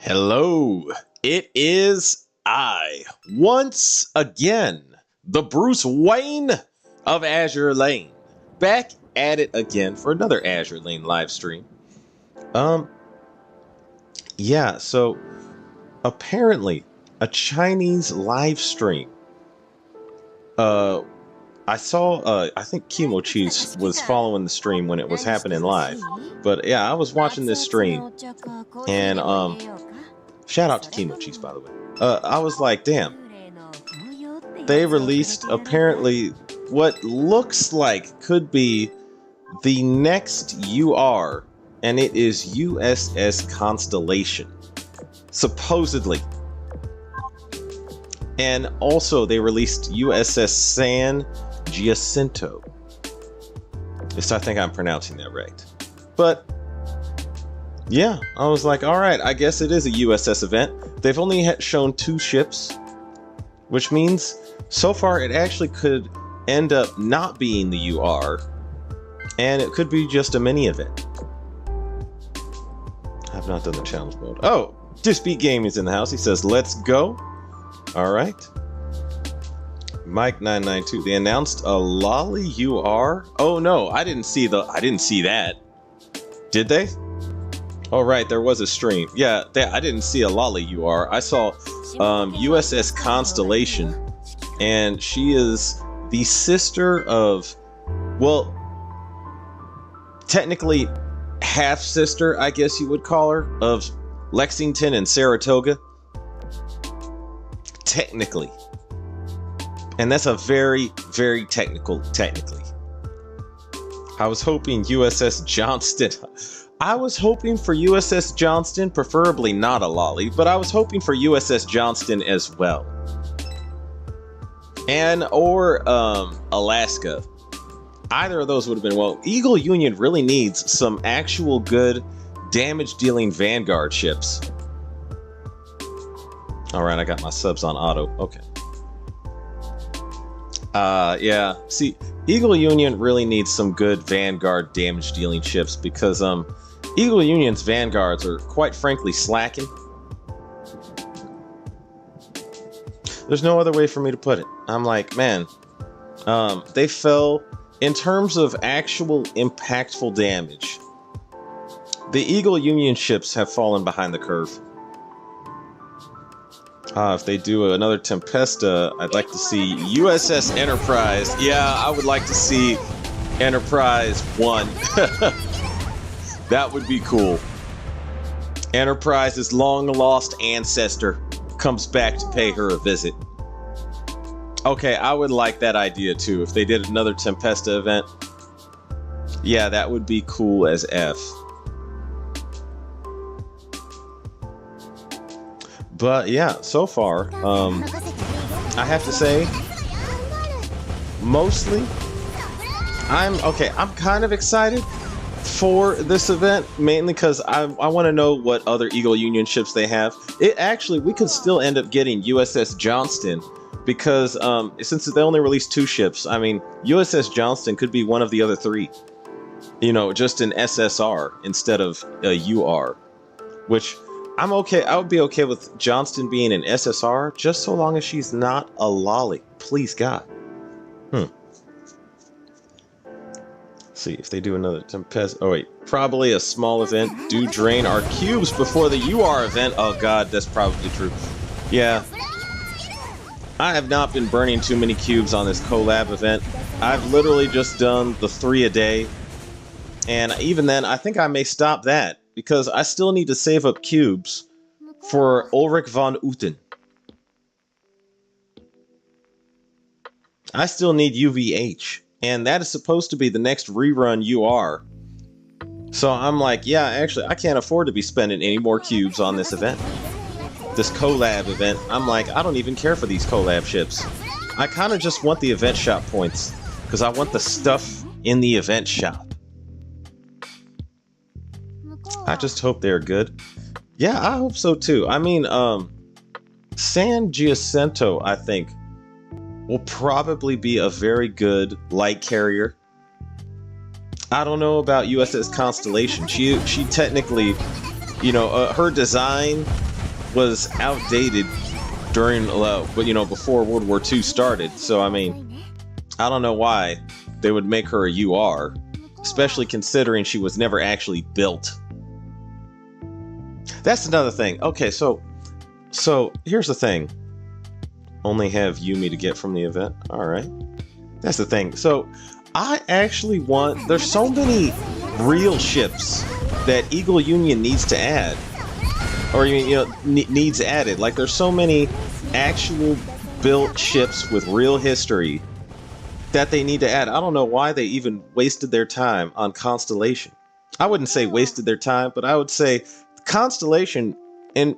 Hello, it is I, once again, the Bruce Wayne of Azure Lane, back at it again for another Azure Lane live stream. So apparently a Chinese live stream. I saw, I think Chemo Cheese was following the stream when it was happening live, but yeah, I was watching this stream, and shout out to Chemo Cheese, by the way. I was like, damn, they released apparently what looks like could be the next UR, and it is USS Constellation, supposedly. And also they released USS San Giacinto. I think I'm pronouncing that right. But yeah, I was like, all right, I guess it is a USS event. They've only shown 2 ships, which means so far it actually could end up not being the UR, and it could be just a mini event. I've not done the challenge mode. Oh, Disbeat Gaming is in the house. He says, let's go. All right. Mike992. They announced a Lolly UR. Oh no, I didn't see that. Did they? Oh right, there was a stream. Yeah, I didn't see a Lolly UR. I saw USS Constellation, and she is the sister of, well, technically half sister, I guess you would call her, of Lexington and Saratoga. Technically. And that's a very, very technically. I was hoping USS Johnston. I was hoping for USS Johnston, preferably not a Lolly, but I was hoping for USS Johnston as well. Or Alaska. Either of those would have been well. Eagle Union really needs some actual good damage-dealing Vanguard ships. Alright, I got my subs on auto. Okay. Yeah. See, Eagle Union really needs some good Vanguard damage-dealing ships because, Eagle Union's Vanguards are, quite frankly, slacking. There's no other way for me to put it. I'm like, man, they fell, in terms of actual impactful damage, the Eagle Union ships have fallen behind the curve. If they do another Tempesta, I'd like to see USS Enterprise. Yeah, I would like to see Enterprise 1. That would be cool. Enterprise's long-lost ancestor comes back to pay her a visit. Okay, I would like that idea too. If they did another Tempesta event, yeah, that would be cool as F. But yeah, so far, I have to say, mostly, I'm kind of excited for this event, mainly because I want to know what other Eagle Union ships they have. We could still end up getting USS Johnston, because since they only released 2 ships, I mean, USS Johnston could be one of the other 3. You know, just an SSR instead of a UR, which I'm okay. I would be okay with Johnston being an SSR, just so long as she's not a Lolly. Please, God. See if they do another Tempest. Oh wait, probably a small event. Do drain our cubes before the UR event. Oh God, that's probably true. Yeah. I have not been burning too many cubes on this collab event. I've literally just done the 3 a day. And even then, I think I may stop that, because I still need to save up cubes for Ulrich von Uten. I still need UVH, and that is supposed to be the next rerun UR. So I'm like, yeah, actually, I can't afford to be spending any more cubes on this event. This collab event. I'm like, I don't even care for these collab ships. I kind of just want the event shop points, because I want the stuff in the event shop. I just hope they're good. Yeah, I hope so too. I mean, San Giacinto, I think, will probably be a very good light carrier. I don't know about USS Constellation. She technically, you know, her design was outdated during, you know, before World War II started. So, I mean, I don't know why they would make her a UR, especially considering she was never actually built. That's another thing. Okay, so here's the thing. Only have Yumi to get from the event. All right. That's the thing. So I actually want, there's so many real ships that Eagle Union needs to add, or you know, needs added. Like, there's so many actual built ships with real history that they need to add. I don't know why they even wasted their time on Constellation. I wouldn't say wasted their time, but I would say Constellation, in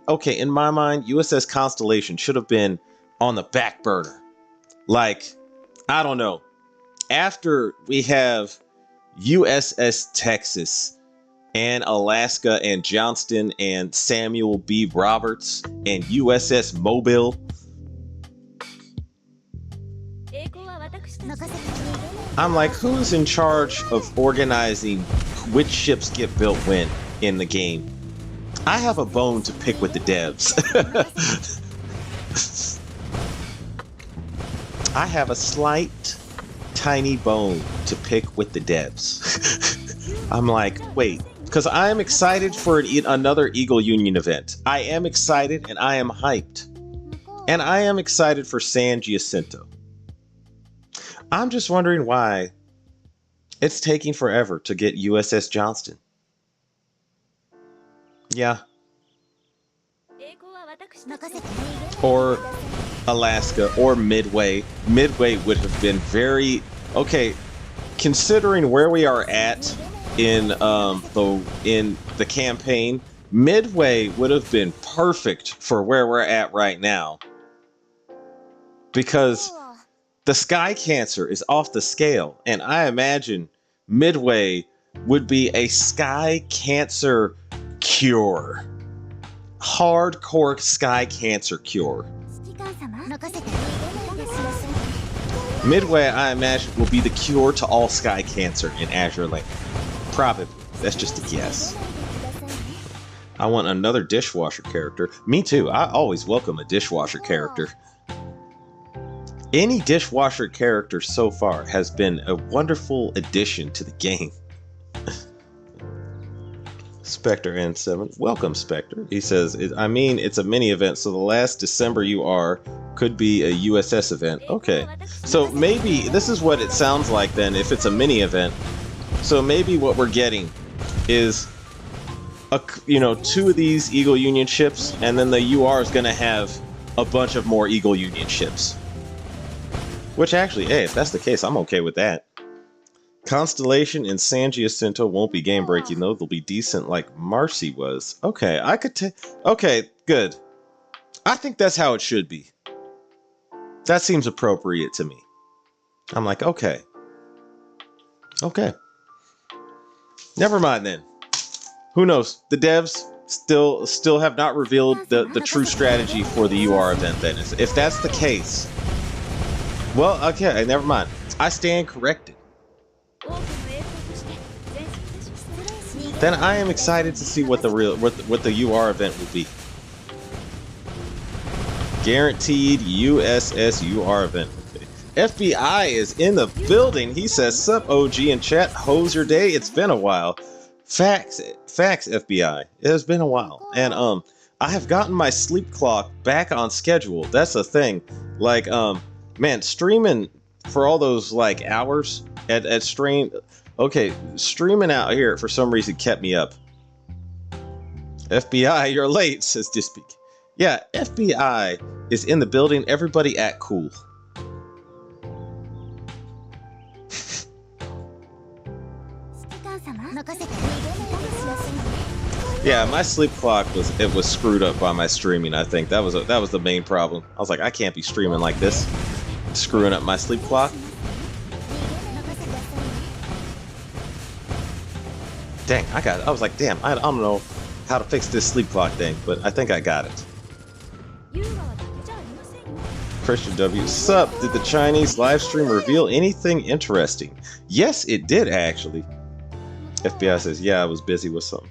my mind, USS Constellation should have been on the back burner. Like, I don't know. After we have USS Texas and Alaska and Johnston and Samuel B. Roberts and USS Mobile. I'm like, who's in charge of organizing which ships get built when in the game? I have a bone to pick with the devs. I have a slight, tiny bone to pick with the devs. I'm like, wait, because I am excited for another Eagle Union event. I am excited and I am hyped. And I am excited for San Jacinto. I'm just wondering why it's taking forever to get USS Johnston. Yeah. Or Alaska or Midway. Midway would have been very okay, considering where we are at in the campaign. Midway would have been perfect for where we're at right now, because the Sky Cancer is off the scale, and I imagine Midway would be a Sky Cancer cure. Hardcore Sky Cancer cure. Midway, I imagine, will be the cure to all Sky Cancer in Azure Lane. Probably. That's just a guess. I want another dishwasher character. Me too. I always welcome a dishwasher character. Any dishwasher character so far has been a wonderful addition to the game. Spectre N7. Welcome, Spectre. He says, I mean, it's a mini event, so the last December UR could be a USS event. Okay. So maybe this is what it sounds like then, if it's a mini event. So maybe what we're getting is, two of these Eagle Union ships, and then the UR is going to have a bunch of more Eagle Union ships. Which actually, hey, if that's the case, I'm okay with that. Constellation and San Jacinto won't be game breaking though. They'll be decent like Marcy was. Okay, I could take. Okay, good. I think that's how it should be. That seems appropriate to me. I'm like, okay. Okay. Never mind then. Who knows? The devs still have not revealed the true strategy for the UR event then. If that's the case. Well, okay, never mind. I stand corrected. Then I am excited to see what the UR event will be. Guaranteed USS UR event. Okay. FBI is in the building. He says, "Sup, OG in chat. How's your day? It's been a while." Facts, FBI. It has been a while, and I have gotten my sleep clock back on schedule. That's a thing. Like, man, streaming for all those like hours at stream. Okay, streaming out here for some reason kept me up. FBI, you're late, says Dispeak. Yeah, FBI is in the building. Everybody act cool. Yeah, my sleep clock was screwed up by my streaming. I think that was the main problem. I was like, I can't be streaming like this, screwing up my sleep clock. Dang, I was like, damn, I don't know how to fix this sleep clock thing, but I think I got it. Christian W. Sup, did the Chinese live stream reveal anything interesting? Yes, it did actually. FBI says, yeah, I was busy with something.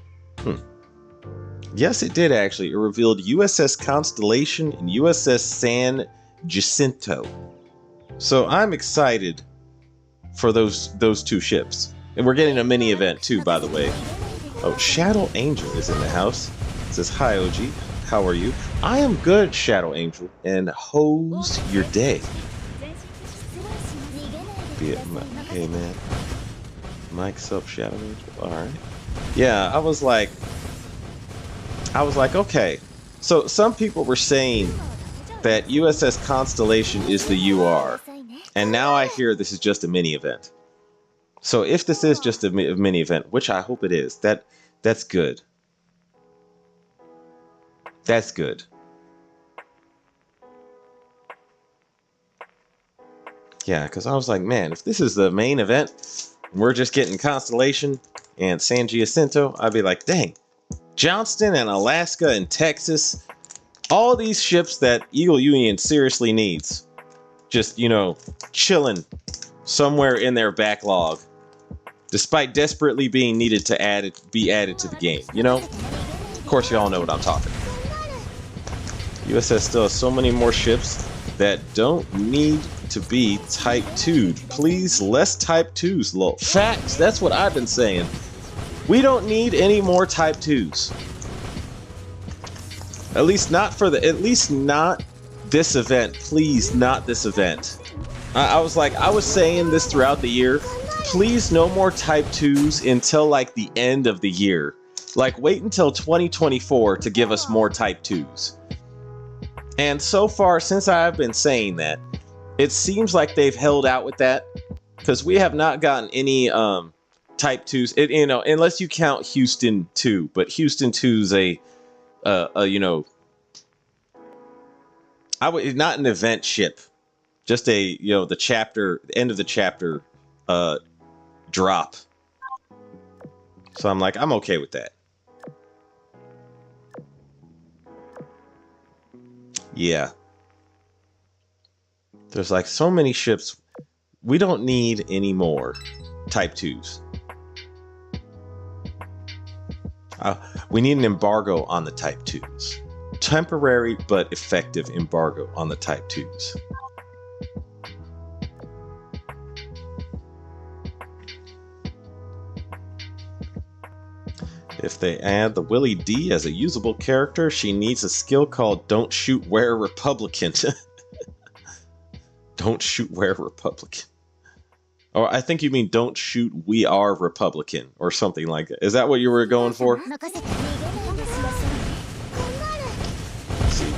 Yes, it did actually. It revealed USS Constellation and USS San Jacinto. So I'm excited for those two ships. And we're getting a mini event too, by the way. Oh, Shadow Angel is in the house. It says, hi, OG. How are you? I am good, Shadow Angel. And how's your day? Hey, man. Mike's up, Shadow Angel. All right. Yeah, I was like, okay. So some people were saying that USS Constellation is the UR. And now I hear this is just a mini event. So if this is just a mini event, which I hope it is, that's good. That's good. Yeah, because I was like, man, if this is the main event, we're just getting Constellation and San Jacinto, I'd be like, dang, Johnston and Alaska and Texas, all these ships that Eagle Union seriously needs, just, you know, chilling somewhere in their backlog, despite desperately being needed to be added to the game, you know? Of course, you all know what I'm talking about. USS still has so many more ships that don't need to be Type 2'd. Please, less Type 2's, lol. Facts, that's what I've been saying. We don't need any more Type 2's. At least not this event. Please, not this event. I was saying this throughout the year. Please, no more Type 2's until like the end of the year. Like, wait until 2024 to give us more Type 2's. And so far, since I've been saying that, it seems like they've held out with that, because we have not gotten any Type 2's. You know, unless you count Houston 2, but Houston 2's you know, not an event ship, just a, you know, the end of the chapter drop. So I'm like, I'm okay with that. Yeah. There's like so many ships. We don't need any more Type 2's. We need an embargo on the Type 2's. Temporary but effective embargo on the Type 2's. If they add the Willie D as a usable character, she needs a skill called Don't Shoot Where Republican. Don't shoot where Republican. Or I think you mean don't shoot we are Republican or something like that. Is that what you were going for? See,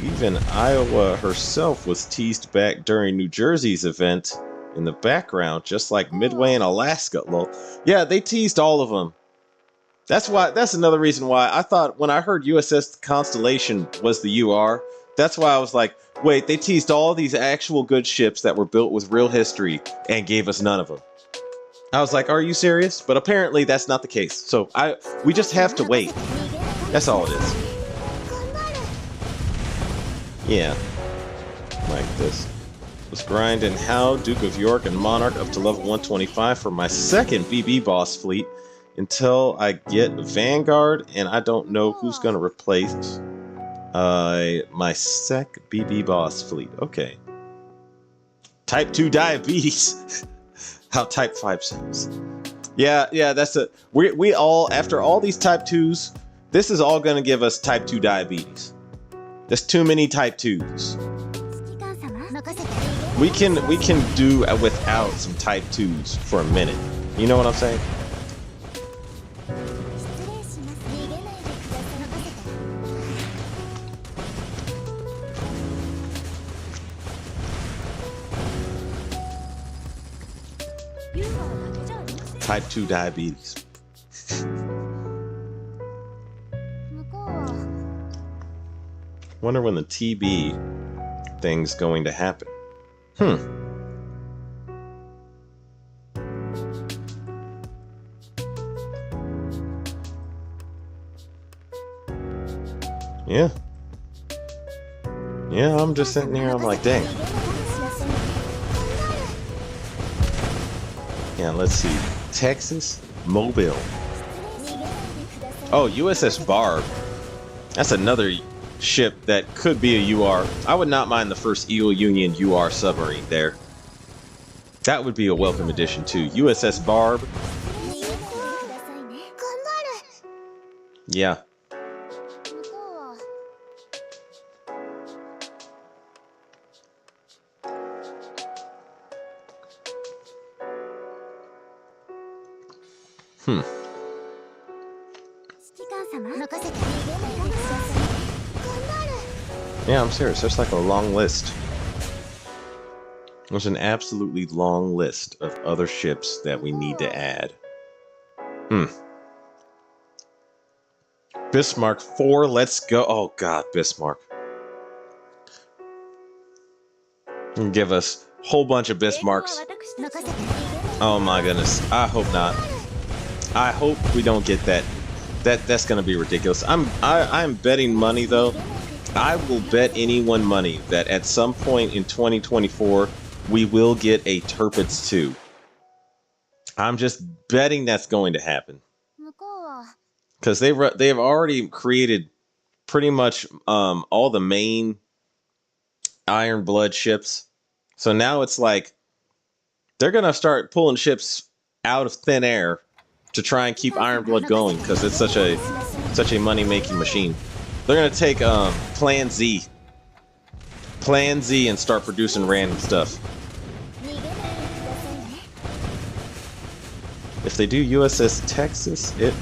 even Iowa herself was teased back during New Jersey's event in the background, just like Midway and Alaska. Lol. Yeah, they teased all of them. That's another reason why I thought when I heard USS Constellation was the UR, that's why I was like, wait, they teased all these actual good ships that were built with real history and gave us none of them. I was like, are you serious? But apparently that's not the case. So we just have to wait. That's all it is. Yeah. Like this. Was grinding How, Duke of York, and Monarch up to level 125 for my second BB boss fleet until I get Vanguard, and I don't know who's going to replace my sec BB boss fleet. Okay. Type 2 diabetes. How Type 5 sounds. Yeah, that's it. We all, after all these Type 2's, this is all going to give us Type 2 diabetes. There's too many Type 2's. We can do without some Type 2's for a minute. You know what I'm saying? Type 2 diabetes. Wonder when the TB thing's going to happen. Yeah. Yeah, I'm just sitting here, I'm like, dang. Yeah, let's see. Texas, Mobile. Oh, USS Barb. That's another ship that could be a UR. I would not mind the first Eagle Union UR submarine there. That would be a welcome addition too. USS Barb. Yeah. Yeah, I'm serious. There's like a long list. There's an absolutely long list of other ships that we need to add. Bismarck 4, let's go. Oh god, Bismarck. Give us a whole bunch of Bismarcks. Oh my goodness. I hope not. I hope we don't get that. That's gonna be ridiculous. I'm betting money though. I will bet anyone money that at some point in 2024 we will get a Tirpitz 2. I'm just betting that's going to happen. Because they have already created pretty much all the main Iron Blood ships. So now it's like they're gonna start pulling ships out of thin air to try and keep Iron Blood going because it's such a money-making machine. They're gonna take Plan Z, and start producing random stuff. If they do USS Texas, it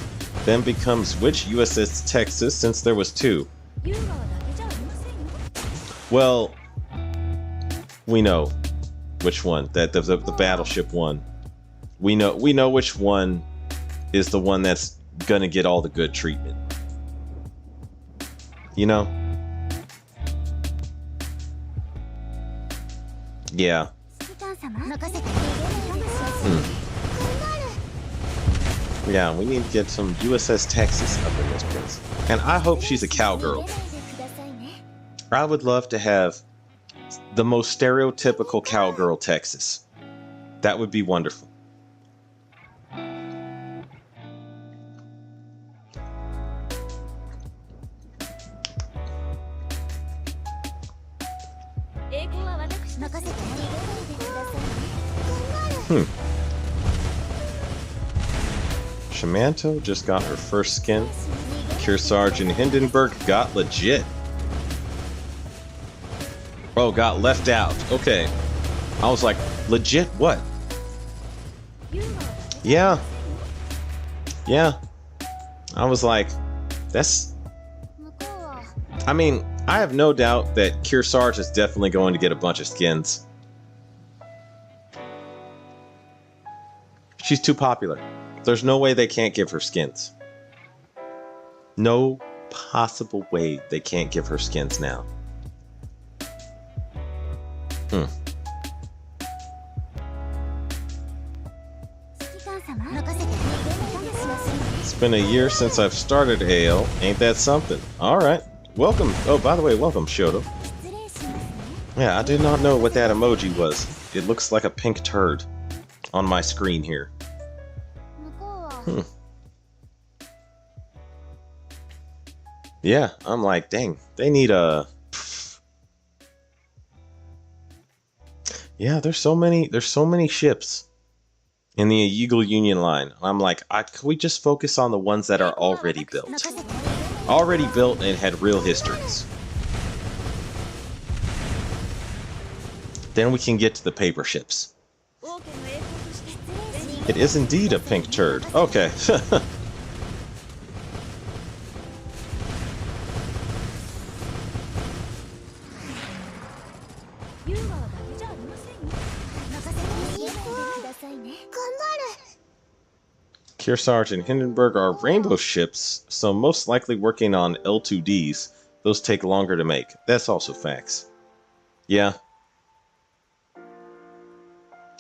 then becomes which USS Texas since there was 2? Well, we know which one. That the battleship one. We know which one is the one that's gonna get all the good treatment. You know? Yeah. Yeah, we need to get some USS Texas up in this place. And I hope she's a cowgirl. I would love to have the most stereotypical cowgirl Texas. That would be wonderful. Shamanto just got her first skin. Kearsarge and Hindenburg got legit. Oh, got left out. Okay. I was like, legit what? Yeah. Yeah. I was like, that's... I mean, I have no doubt that Kearsarge is definitely going to get a bunch of skins. She's too popular. There's no way they can't give her skins. No possible way they can't give her skins now. It's been a year since I've started AL. Ain't that something? Alright. Welcome. Oh, by the way, welcome, Shoto. Yeah, I did not know what that emoji was. It looks like a pink turd on my screen here. Yeah, I'm like, dang, they need a... Yeah, there's so many ships in the Eagle Union line. I'm like, can we just focus on the ones that are already built? Already built and had real histories. Then we can get to the paper ships. It is indeed a pink turd. Okay. Kearsarge and Hindenburg are rainbow ships, so most likely working on L2Ds. Those take longer to make. That's also facts. Yeah.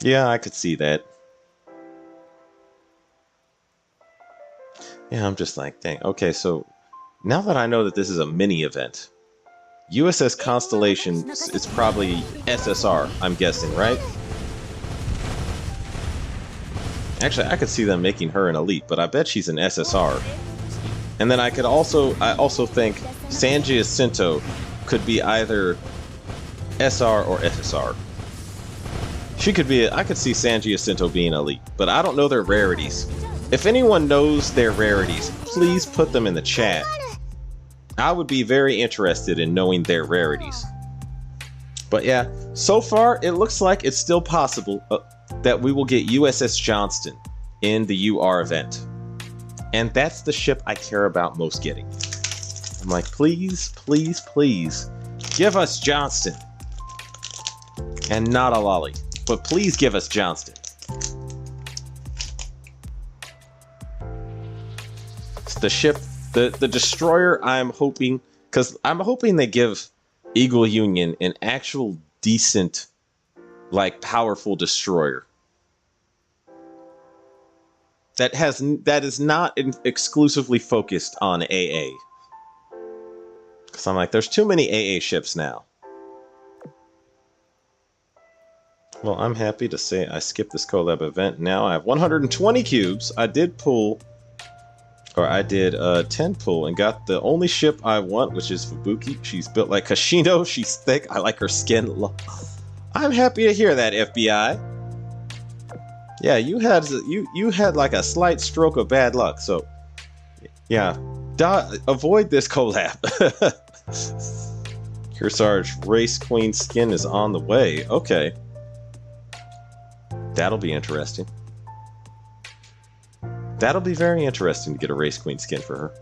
Yeah, I could see that. Yeah, I'm just like, dang. Okay, so now that I know that this is a mini event, USS Constellation is probably SSR, I'm guessing, right? Actually, I could see them making her an elite, but I bet she's an SSR. And then I also think San Jacinto could be either SR or SSR. I could see San Jacinto being elite, but I don't know their rarities. If anyone knows their rarities, please put them in the chat. I would be very interested in knowing their rarities. But yeah, so far it looks like it's still possible that we will get USS Johnston in the UR event. And that's the ship I care about most getting. I'm like, please, please, please, give us Johnston. And not a lolly, but please give us Johnston. The ship, the destroyer, I'm hoping, because I'm hoping they give Eagle Union an actual decent, like, powerful destroyer that is not exclusively focused on AA. Because I'm like, there's too many AA ships now. Well, I'm happy to say I skipped this collab event. Now I have 120 cubes. I did 10 pull and got the only ship I want, which is Fubuki. She's built like Kashino. She's thick. I like her skin. I'm happy to hear that, FBI. Yeah, you had like a slight stroke of bad luck. So, yeah, avoid this collab. Kearsarge Race Queen skin is on the way. Okay, that'll be interesting. That'll be very interesting to get a Race Queen skin for her.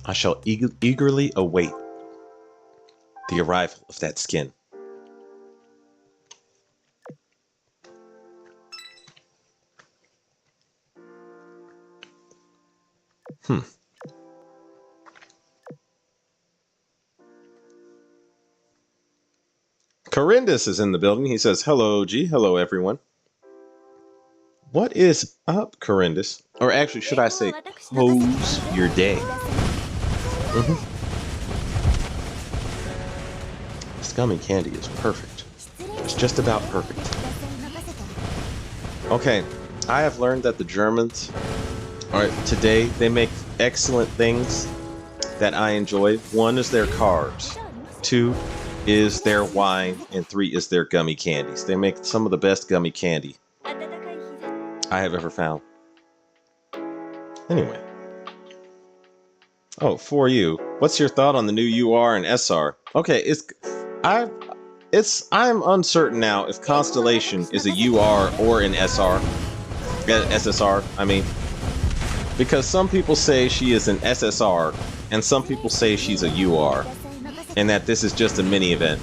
I shall eagerly await the arrival of that skin. Corindus is in the building. He says, hello, G. Hello, everyone. What is up, Corindus? Or actually, should I say, how's your day? This gummy candy is perfect. It's just about perfect. Okay, I have learned that the Germans, today, they make excellent things that I enjoy. 1 is their carbs. 2 is their wine, and 3 is their gummy candies. They make some of the best gummy candy I have ever found. Anyway. Oh, for you, what's your thought on the new UR and SR? Okay, I'm uncertain now if Constellation is a UR or an SSR, I mean. Because some people say she is an SSR, and some people say she's a UR. And that this is just a mini event.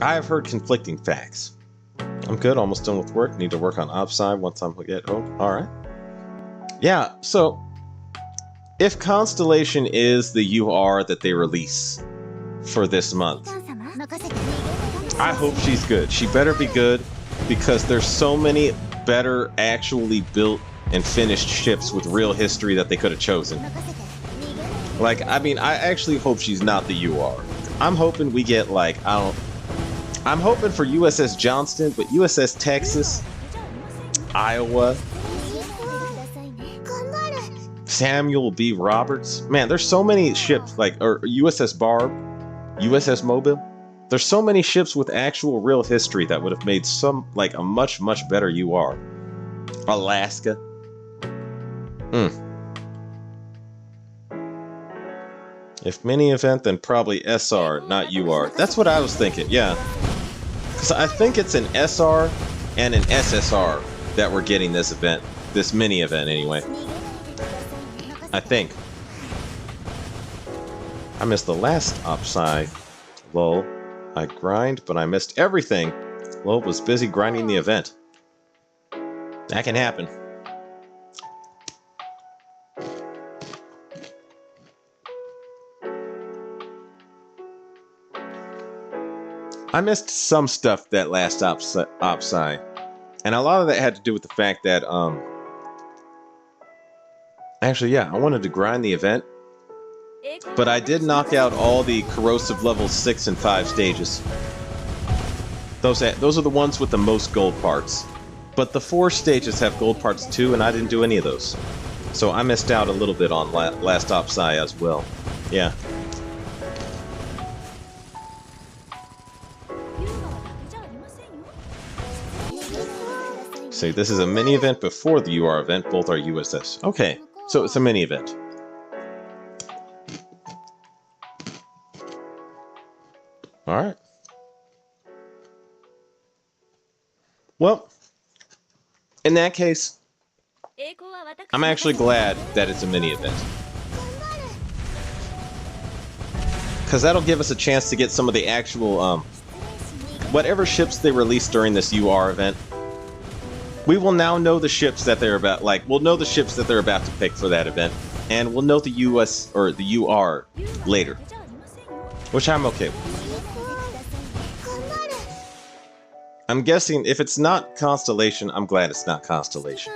I have heard conflicting facts. I'm good, almost done with work. Need to work on OpSci once I'm get home. Alright. Yeah, so if Constellation is the UR that they release for this month, I hope she's good. She better be good, because there's so many better actually built and finished ships with real history that they could have chosen. Like, I mean, I actually hope she's not the UR. I'm hoping we get, like, I'm hoping for USS Johnston, but USS Texas, Iowa, Samuel B. Roberts. Man, there's so many ships, like, or USS Barb, USS Mobile. There's so many ships with actual real history that would have made a much, much better UR. Alaska. If mini event, then probably SR, not UR. That's what I was thinking, yeah. Because I think it's an SR and an SSR that we're getting this event. This mini event, anyway. I think. I missed the last OpSci. Lol. I grind, but I missed everything. Lol was busy grinding the event. That can happen. I missed some stuff that last OpSci, And a lot of that had to do with the fact that, actually, yeah, I wanted to grind the event, but I did knock out all the corrosive level 6 and 5 stages. Those are the ones with the most gold parts. But the 4 stages have gold parts too, and I didn't do any of those. So I missed out a little bit on Last Opsai as well. Yeah. See, this is a mini event before the UR event. Both are USS. Okay, so it's a mini event. Alright. Well, in that case, I'm actually glad that it's a mini event. Because that'll give us a chance to get some of the actual, whatever ships they released during this UR event. We will now know the ships that they're about, we'll know the ships that they're about to pick for that event. And we'll know the US, or the UR, later. Which I'm okay with. I'm guessing if it's not Constellation, I'm glad it's not Constellation.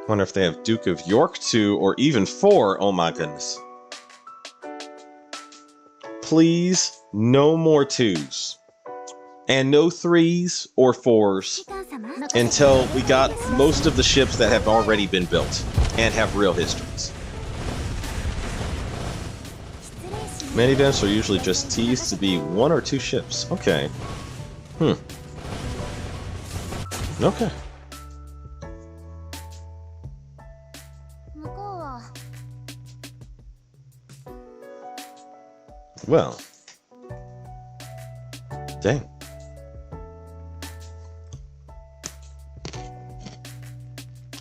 Wonder if they have Duke of York 2 or even 4. Oh my goodness. Please, no more 2s. And no 3s or 4s until we got most of the ships that have already been built and have real histories. Many events are usually just teased to be 1 or 2 ships. Okay. Okay. Well. Dang.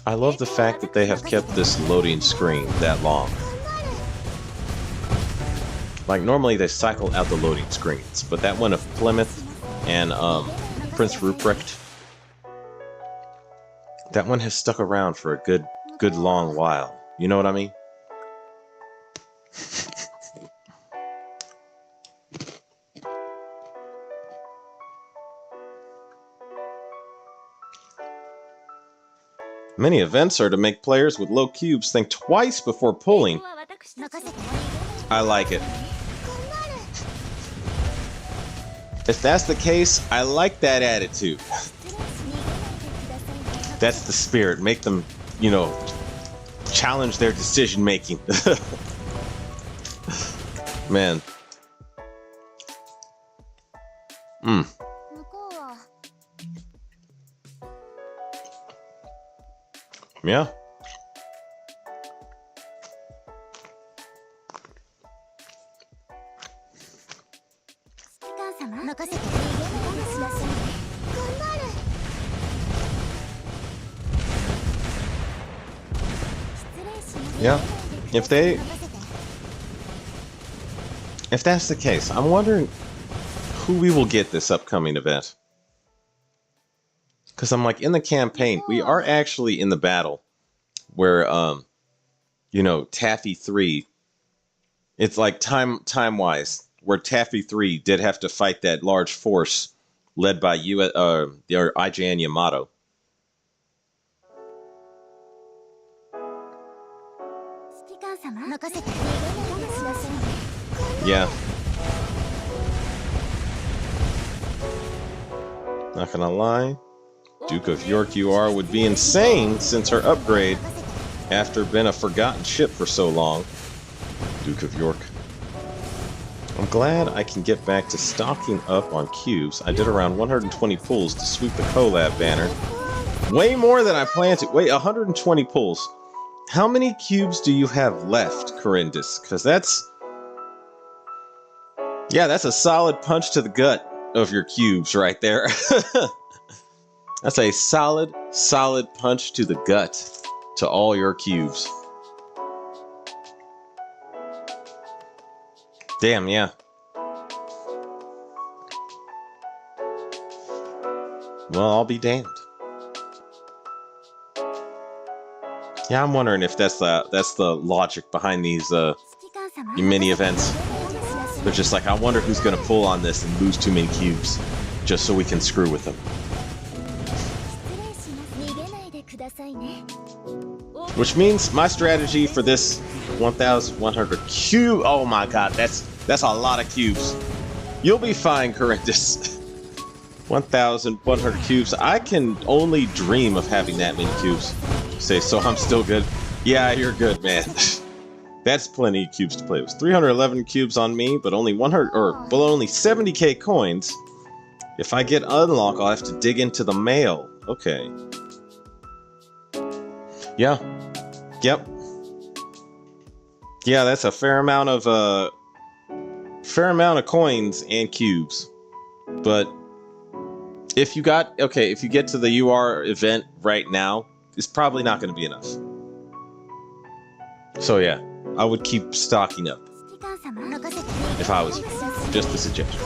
I love the fact that they have kept this loading screen that long. Like, normally they cycle out the loading screens, but that one of Plymouth and Prince Ruprecht, that one has stuck around for a good long while. You know what I mean? Many events are to make players with low cubes think twice before pulling. I like it. If that's the case, I like that attitude. That's the spirit. Make them, you know, challenge their decision making. Man. Yeah. Yeah. If that's the case, I'm wondering who we will get this upcoming event. Because I'm like, in the campaign, we are actually in the battle where, you know, Taffy 3, it's like time-wise, where Taffy 3 did have to fight that large force led by IJN Yamato. Yeah. Not gonna lie. Duke of York UR would be insane since her upgrade after been a forgotten ship for so long. Duke of York. I'm glad I can get back to stocking up on cubes. I did around 120 pulls to sweep the collab banner. Way more than I planned to. Wait, 120 pulls. How many cubes do you have left, Corindus? Because that's... yeah, that's a solid punch to the gut of your cubes right there. That's a solid punch to the gut to all your cubes. Damn, yeah. Well, I'll be damned. Yeah, I'm wondering if that's the logic behind these mini events. They're just like, I wonder who's going to pull on this and lose too many cubes just so we can screw with them. Which means my strategy for this 1,100 cube. Oh my god, that's a lot of cubes. You'll be fine, Correctus. 1,100 cubes. I can only dream of having that many cubes. Say, so I'm still good. Yeah, you're good, man. That's plenty of cubes to play with. 311 cubes on me, but only 100 or below only 70k coins. If I get unlock, I'll have to dig into the mail. Okay. Yeah. Yep. Yeah, that's a fair amount of coins and cubes. But if you get to the UR event right now, it's probably not going to be enough. So yeah, I would keep stocking up if I was you. Just a suggestion.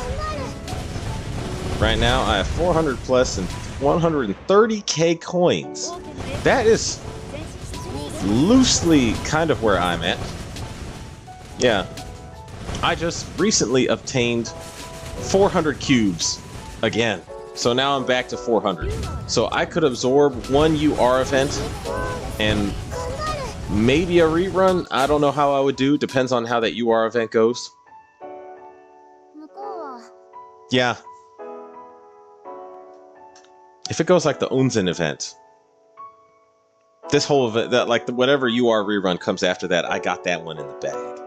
Right now, I have 400 plus and 130k coins. That is loosely kind of where I'm at. Yeah, I just recently obtained 400 cubes again. So now I'm back to 400. So I could absorb one UR event and maybe a rerun. I don't know how I would do. Depends on how that UR event goes. Yeah. If it goes like the Unzen event, this whole event, that like whatever UR rerun comes after that, I got that one in the bag.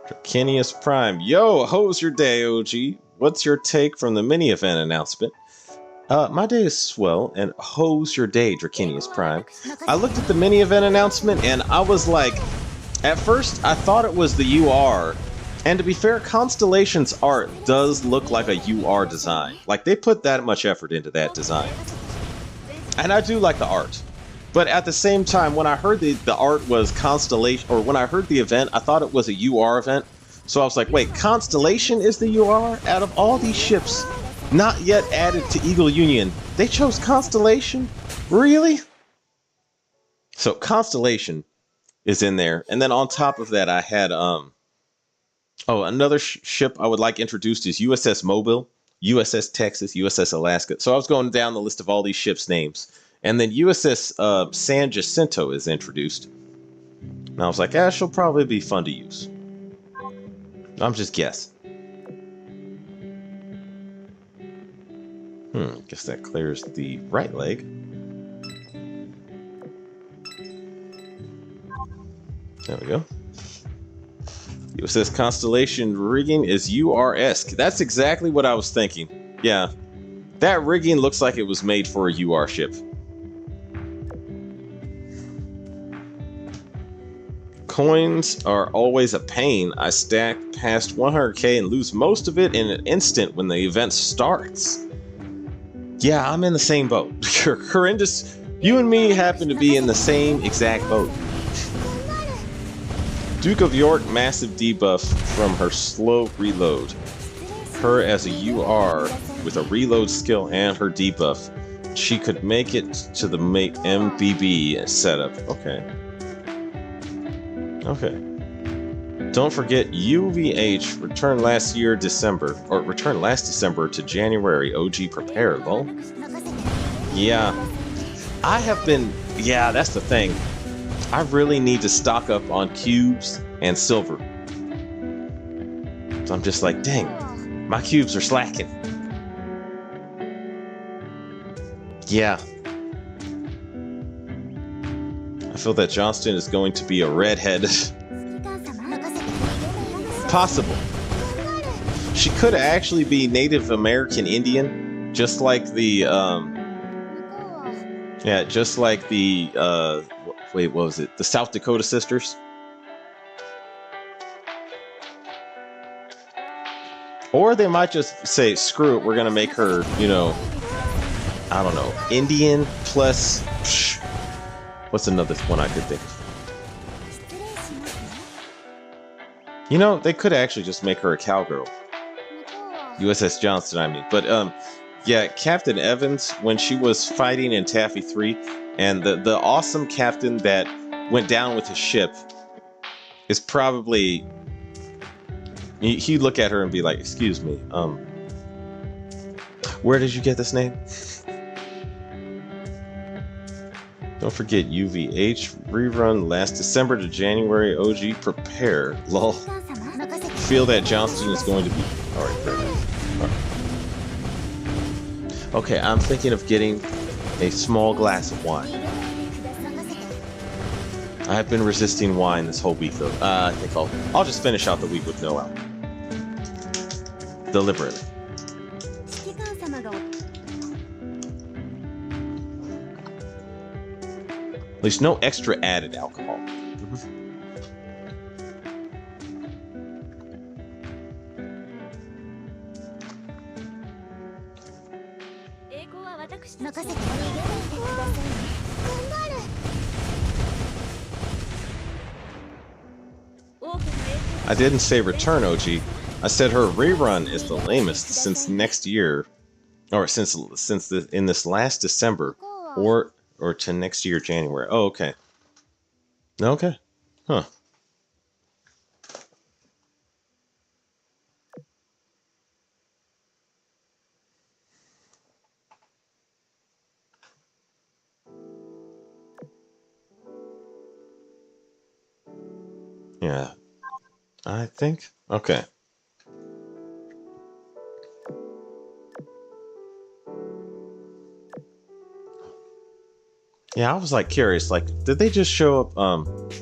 Draconius Prime. Yo, how's your day, OG? What's your take from the mini event announcement? My day is swell, and how's your day, Draconius Prime? I looked at the mini event announcement, and I was like, at first, I thought it was the UR. And to be fair, Constellation's art does look like a UR design. Like, they put that much effort into that design. And I do like the art. But at the same time, when I heard the art was Constellation, or when I heard the event, I thought it was a UR event. So I was like, wait, Constellation is the UR? Out of all these ships not yet added to Eagle Union, they chose Constellation? Really? So Constellation is in there. And then on top of that, I had, another ship I would like introduced is USS Mobile, USS Texas, USS Alaska. So I was going down the list of all these ships' names. And then USS San Jacinto is introduced. And I was like, she'll probably be fun to use. I'm just guessing. Guess that clears the right leg. There we go. USS Constellation rigging is UR-esque. That's exactly what I was thinking. Yeah. That rigging looks like it was made for a UR ship. Coins are always a pain. I stack past 100k and lose most of it in an instant when the event starts. Yeah, I'm in the same boat. Horrendous. You and me happen to be in the same exact boat. Duke of York, massive debuff from her slow reload. Her as a UR with a reload skill and her debuff. She could make it to the MBB setup. Okay. Okay. Don't forget UVH returned last December to January. OG prepare, lol. Yeah. I have been, yeah, that's the thing. I really need to stock up on cubes and silver. So I'm just like, dang, my cubes are slacking. Yeah. I feel that Johnston is going to be a redhead. Possible. She could actually be Native American Indian, just like the, wait, what was it? The South Dakota Sisters? Or they might just say, screw it, we're gonna make her, you know, I don't know, Indian plus, what's another one I could think of? You know, they could actually just make her a cowgirl. USS Johnston, I mean. But, yeah, Captain Evans, when she was fighting in Taffy 3, and the awesome captain that went down with his ship, is probably he'd look at her and be like, "Excuse me, where did you get this name?" Don't forget UVH rerun last December to January. OG prepare. Lol. Feel that Johnston is going to be alright. Fair enough. All right. Okay, I'm thinking of getting a small glass of wine. I've been resisting wine this whole week, though. I think I'll just finish out the week with no alcohol. Deliberately. At least no extra added alcohol. I didn't say return, OG. I said her rerun is the lamest since next year, or since in this last December, or to next year January. Oh, okay. Okay. Huh. Yeah. I think. Okay. Yeah, I was like curious, like, did they just show up?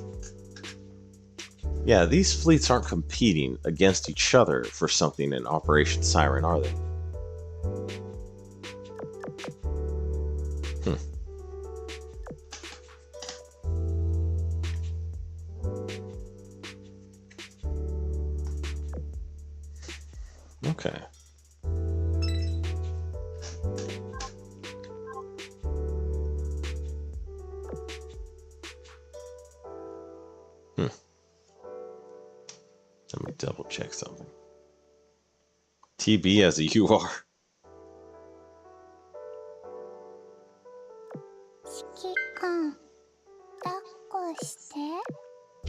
Yeah, these fleets aren't competing against each other for something in Operation Siren, are they? Okay. Let me double check something. TB as a UR.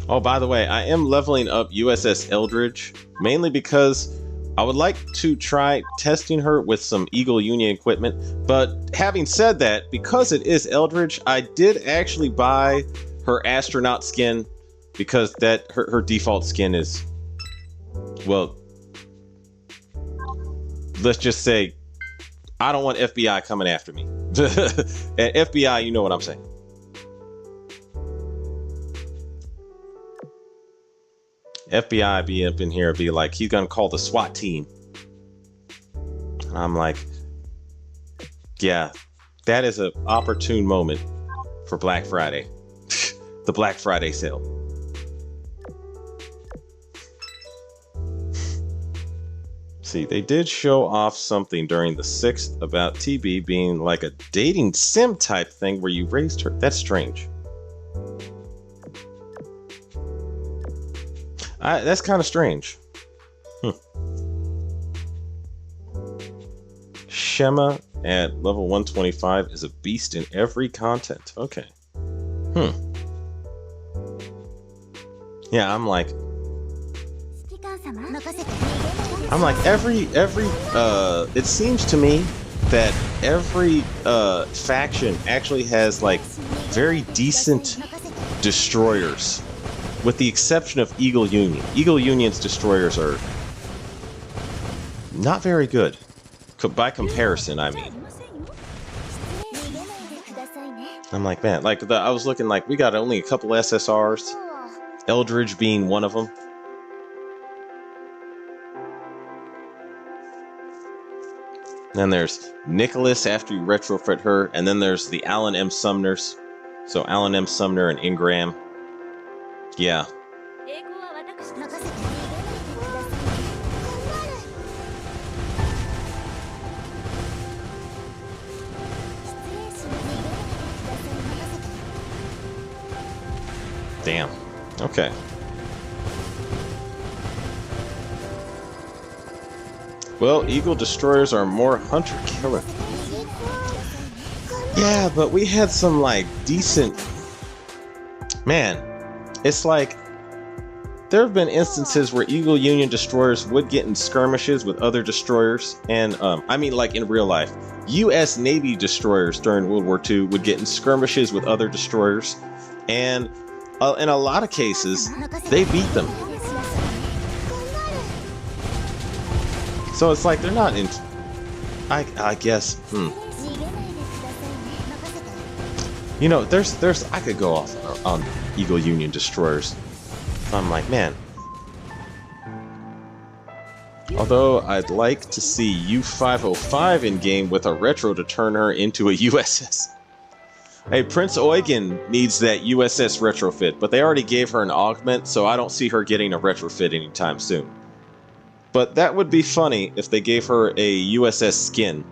Oh, by the way, I am leveling up USS Eldridge, mainly because I would like to try testing her with some Eagle Union equipment. But having said that, because it is Eldridge, I did actually buy her astronaut skin because that her default skin is, well, let's just say I don't want FBI coming after me. And FBI, you know what I'm saying. FBI be up in here, be like, he's gonna call the SWAT team. And I'm like, yeah, that is an opportune moment for Black Friday. The Black Friday sale. See, they did show off something during the 6th about TB being like a dating sim type thing where you raised her. That's strange. That's kind of strange. Shema at level 125 is a beast in every content. Okay. Yeah, I'm like every it seems to me that every faction actually has like very decent destroyers, with the exception of Eagle Union. Eagle Union's destroyers are not very good by comparison. I mean, I'm like, man, like I was looking, like we got only a couple SSRs, Eldridge being one of them. Then there's Nicholas after you retrofit her, and then there's the Alan M. Sumners. So Alan M. Sumner and Ingram. Yeah. Damn. Okay. Well, Eagle destroyers are more hunter-killer. Yeah, but we had some like decent. Man, it's like there have been instances where Eagle Union destroyers would get in skirmishes with other destroyers, and I mean like in real life. U.S. Navy destroyers during World War II would get in skirmishes with other destroyers, and in a lot of cases, they beat them. So it's like they're not in... I guess... You know, there's I could go off on Eagle Union destroyers. I'm like, man. Although I'd like to see U-505 in game with a retro to turn her into a USS. Hey, Prince Eugen needs that USS retrofit, but they already gave her an augment, so I don't see her getting a retrofit anytime soon. But that would be funny if they gave her a USS skin.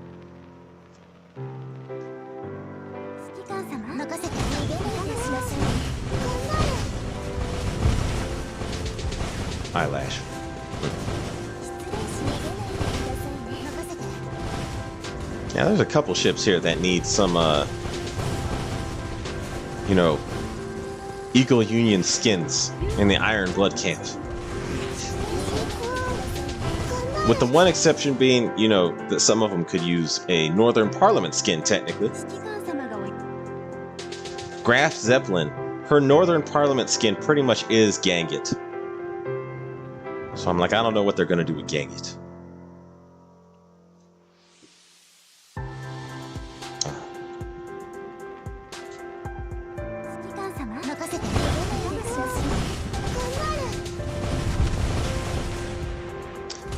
Eyelash. Yeah, there's a couple ships here that need some, you know, Eagle Union skins in the Iron Blood camp. With the one exception being, you know, that some of them could use a Northern Parliament skin, technically. Graf Zeppelin, her Northern Parliament skin pretty much is Gangit. So I'm like, I don't know what they're going to do with Gangit.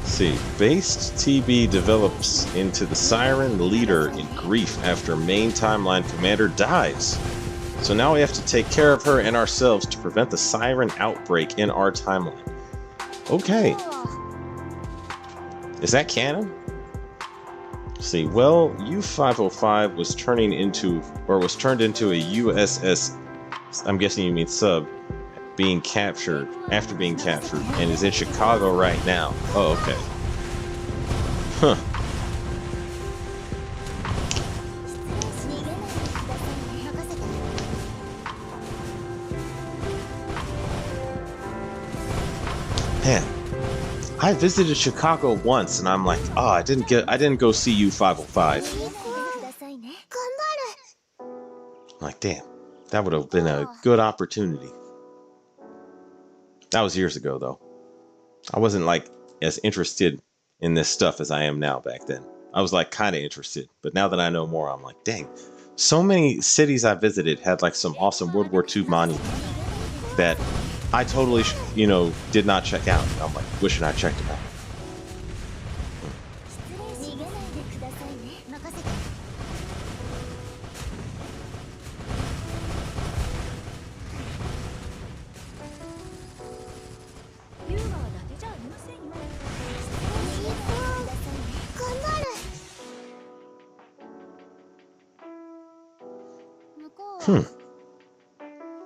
See, Based TB develops into the Siren leader in grief after main timeline commander dies. So now we have to take care of her and ourselves to prevent the Siren outbreak in our timeline. Okay. Is that canon? See, well, U-505 was turned into a USS, I'm guessing you mean sub, being captured, after being captured, and is in Chicago right now. Oh, okay. Huh. Man, I visited Chicago once, and I'm like, oh, I didn't go see U-505. I'm like, damn, that would have been a good opportunity. That was years ago, though. I wasn't like as interested in this stuff as I am now back then. I was like kind of interested, but now that I know more, I'm like, dang, so many cities I visited had like some awesome World War II monument that I totally, you know, did not check out. I'm like, wishing I checked them out.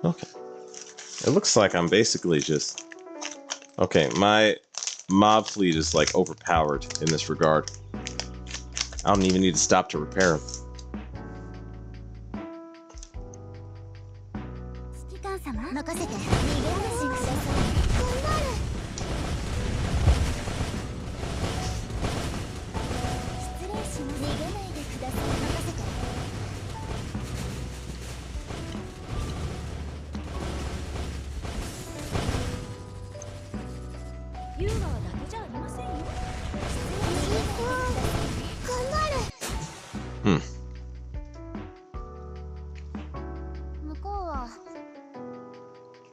Okay. It looks like I'm basically just... Okay, my mob fleet is like overpowered in this regard. I don't even need to stop to repair them.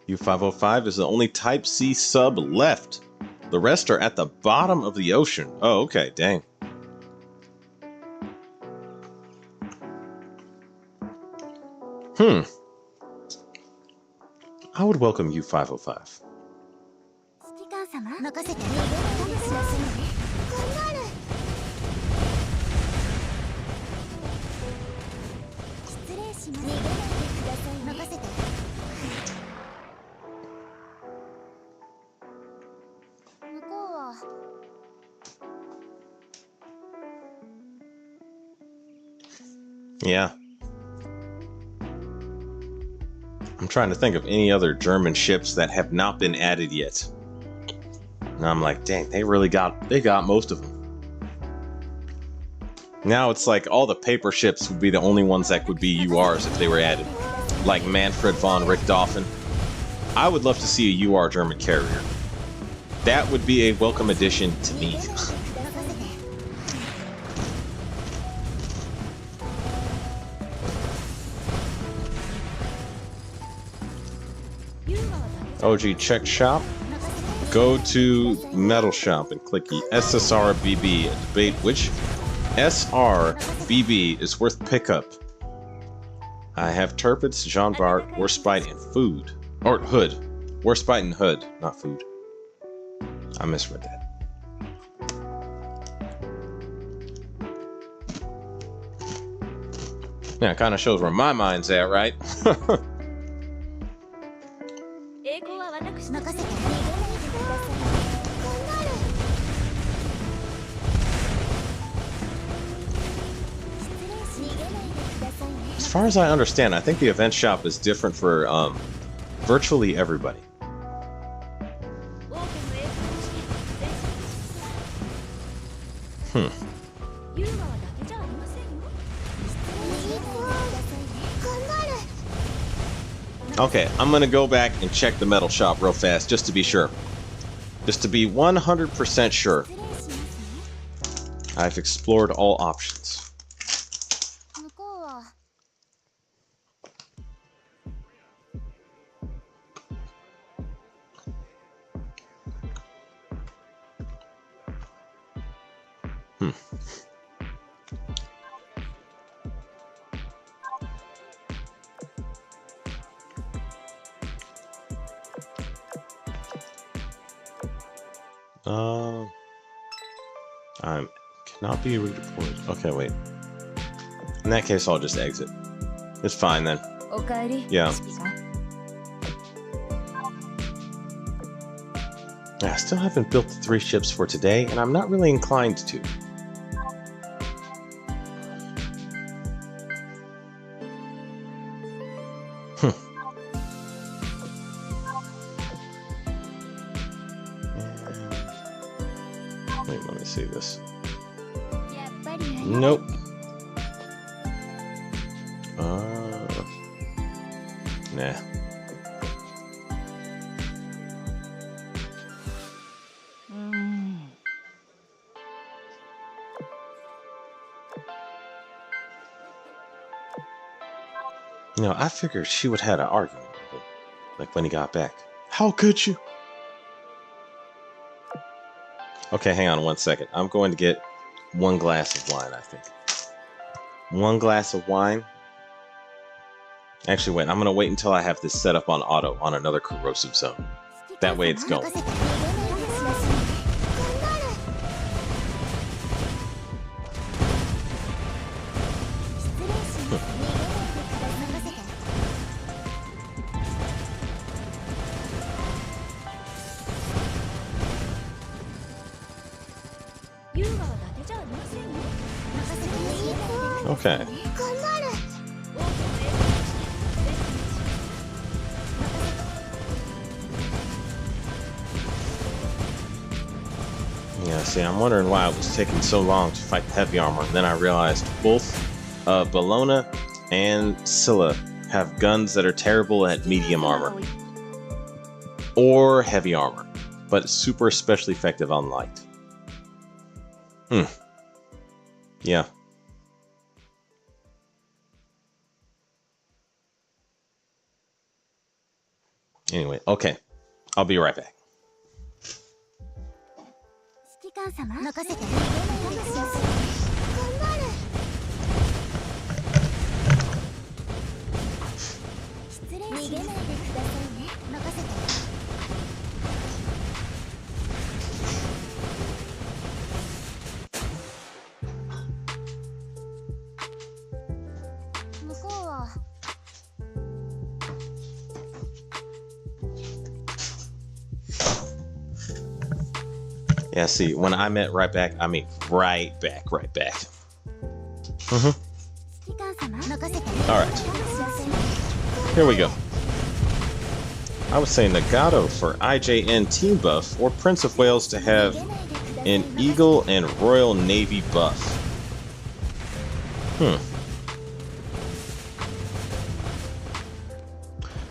U-505 is the only Type C sub left. The rest are at the bottom of the ocean. Oh, okay, dang. I would welcome U-505. Yeah. I'm trying to think of any other German ships that have not been added yet. And I'm like, dang, they got most of them. Now it's like all the paper ships would be the only ones that would be URs if they were added. Like Manfred von Richthofen. I would love to see a UR German carrier. That would be a welcome addition to me. OG check shop. Go to metal shop and click the SSRBB and debate which SRBB is worth pickup. I have Turpitz, Jean Bart, Warspite, and Food. Or Hood. Warspite and Hood, not Food. I misread that. Yeah, it kind of shows where my mind's at, right? As far as I understand, I think the event shop is different for virtually everybody. Okay, I'm gonna go back and check the metal shop real fast, just to be sure. Just to be 100% sure. I've explored all options. Cannot be redeployed. Okay, wait. In that case, I'll just exit. It's fine then. Yeah. I still haven't built the 3 ships for today, and I'm not really inclined to. Wait, let me see this. Nope. Nah. You know, I figured she would have had an argument with him, like when he got back. How could you? Okay, hang on one second. I'm going to get 1 glass of wine, I think. 1 glass of wine. Actually, wait, I'm going to wait until I have this set up on auto on another corrosive zone. That way it's going. Okay. Yeah, see, I'm wondering why it was taking so long to fight the heavy armor. And then I realized both Bologna and Scylla have guns that are terrible at medium armor. Or heavy armor. But super especially effective on light. Yeah. Anyway, okay. I'll be right back. Yeah, see, when I meant right back, I mean right back. Alright. Here we go. I would say Nagato for IJN team buff, or Prince of Wales to have an Eagle and Royal Navy buff.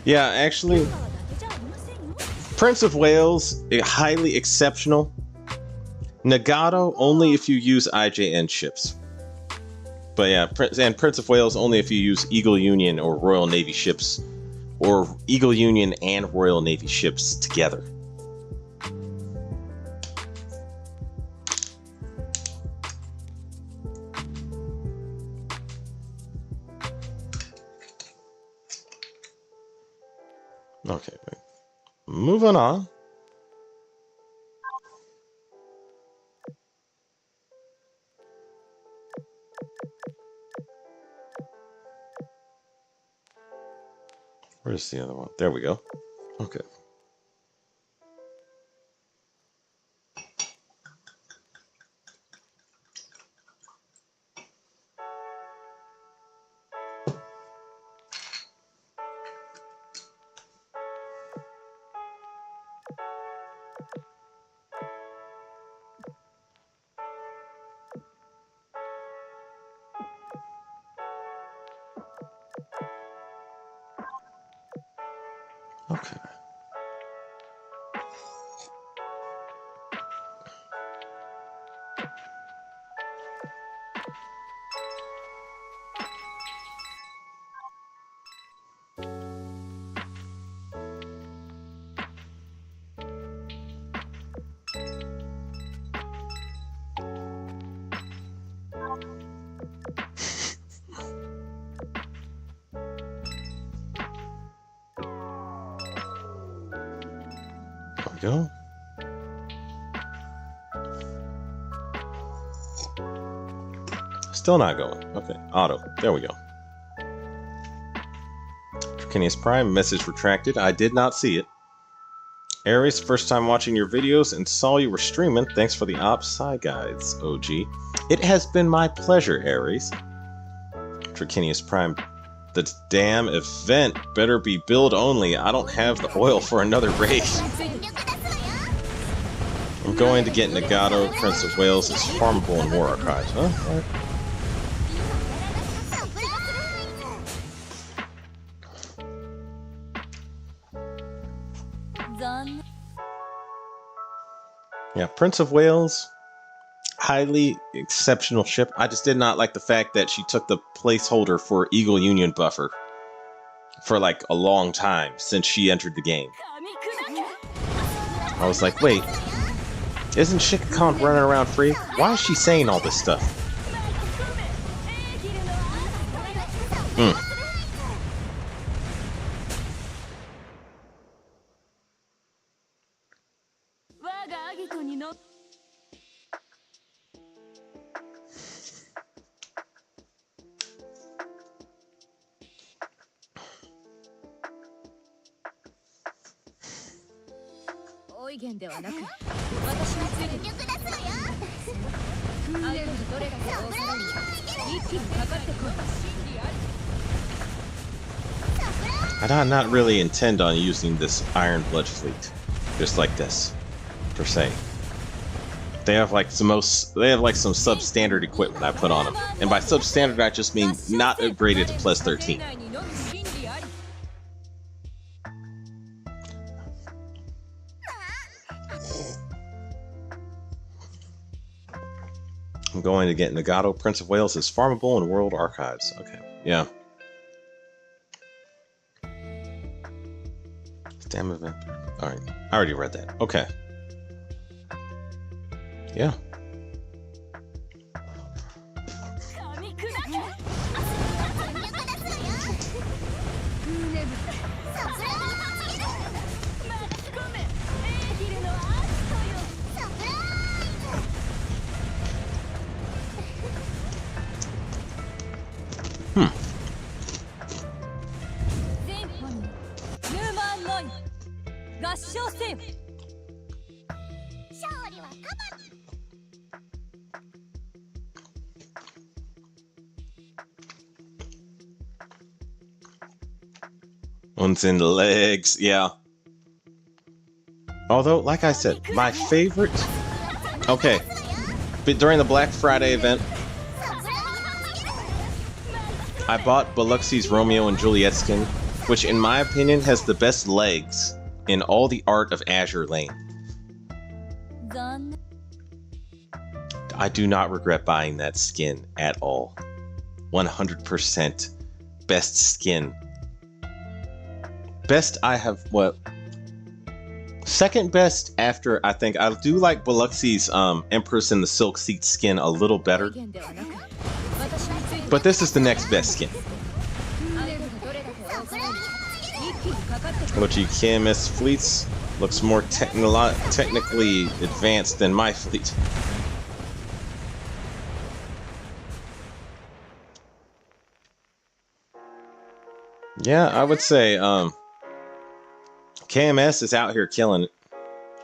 Yeah, actually, Prince of Wales, highly exceptional. Nagato, only if you use IJN ships. But yeah, and Prince of Wales, only if you use Eagle Union or Royal Navy ships, or Eagle Union and Royal Navy ships together. Okay, wait. Moving on. Where's the other one? There we go. Okay. Okay. There we go. Still not going. Okay, auto. There we go. Draconius Prime, message retracted. I did not see it. Aries, first time watching your videos and saw you were streaming. Thanks for the ops side guides, OG. It has been my pleasure, Aries. Draconius Prime, the damn event better be build only. I don't have the oil for another raid. I'm going to get Nagato, Prince of Wales as farmable in War Archives. Huh? All right. Yeah, Prince of Wales, highly exceptional ship. I just did not like the fact that she took the placeholder for Eagle Union buffer for like a long time since she entered the game. I was like, wait, isn't Shikakon running around free? Why is she saying all this stuff? I did not really intend on using this Iron Blood fleet, just like this, per se. They have like some substandard equipment I put on them, and by substandard I just mean not upgraded to plus 13. I'm going to get Nagato, Prince of Wales as farmable in World Archives. Okay, yeah. Damn event. Alright, I already read that. Okay. Yeah. One's in the legs, yeah. Although, like I said, my favorite... Okay, but during the Black Friday event, I bought Biluxi's Romeo and Juliet skin, which in my opinion has the best legs in all the art of Azur Lane. I do not regret buying that skin at all. 100% best skin. Best I have, what? Second best after, I think, I do like Biluxi's Empress in the Silk Seat skin a little better. But this is the next best skin. Which KMS fleets looks more technically advanced than my fleet. Yeah, I would say KMS is out here killing it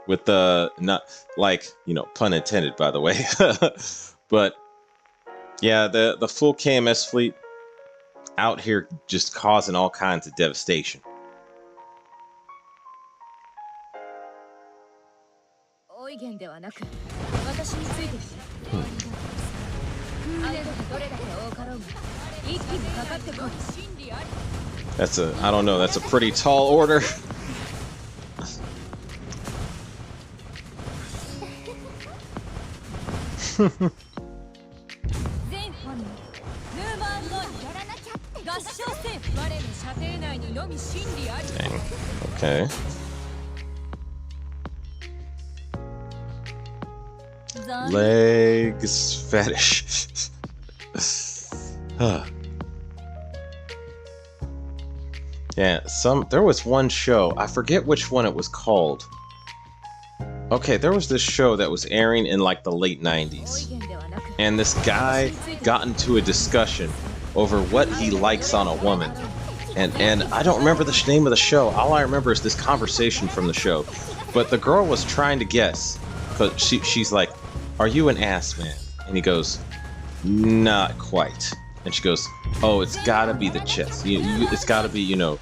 with the, not like, you know, pun intended, by the way. But yeah, the full KMS fleet out here just causing all kinds of devastation. That's a, I don't know, that's a pretty tall order. Dang. Okay. Legs fetish. Yeah, there was one show, I forget which one it was called. Okay, there was this show that was airing in like the late 90s. And this guy got into a discussion over what he likes on a woman. And I don't remember the name of the show. All I remember is this conversation from the show. But the girl was trying to guess. Because she's like, "Are you an ass man?" And he goes, "Not quite." And she goes, "Oh, it's gotta be the chest. It's gotta be, you know,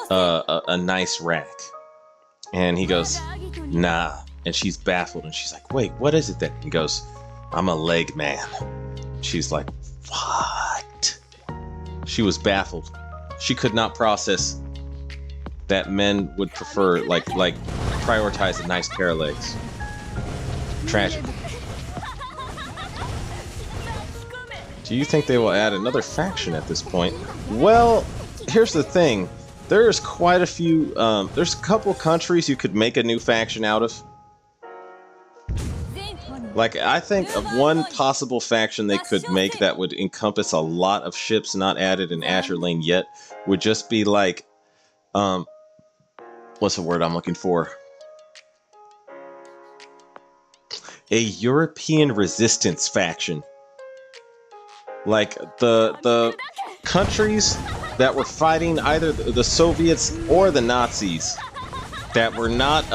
a nice rack." And he goes, "Nah." And she's baffled. And she's like, "Wait, what is it then?" He goes, "I'm a leg man." She's like, "What?" She was baffled. She could not process that men would prefer, like prioritize a nice pair of legs. Tragic. Do you think they will add another faction at this point? Well, here's the thing. There's quite a few, there's a couple countries you could make a new faction out of. Like, I think of one possible faction they could make that would encompass a lot of ships not added in Azur Lane yet would just be like, what's the word I'm looking for? A European resistance faction. Like the countries that were fighting either the Soviets or the Nazis that were not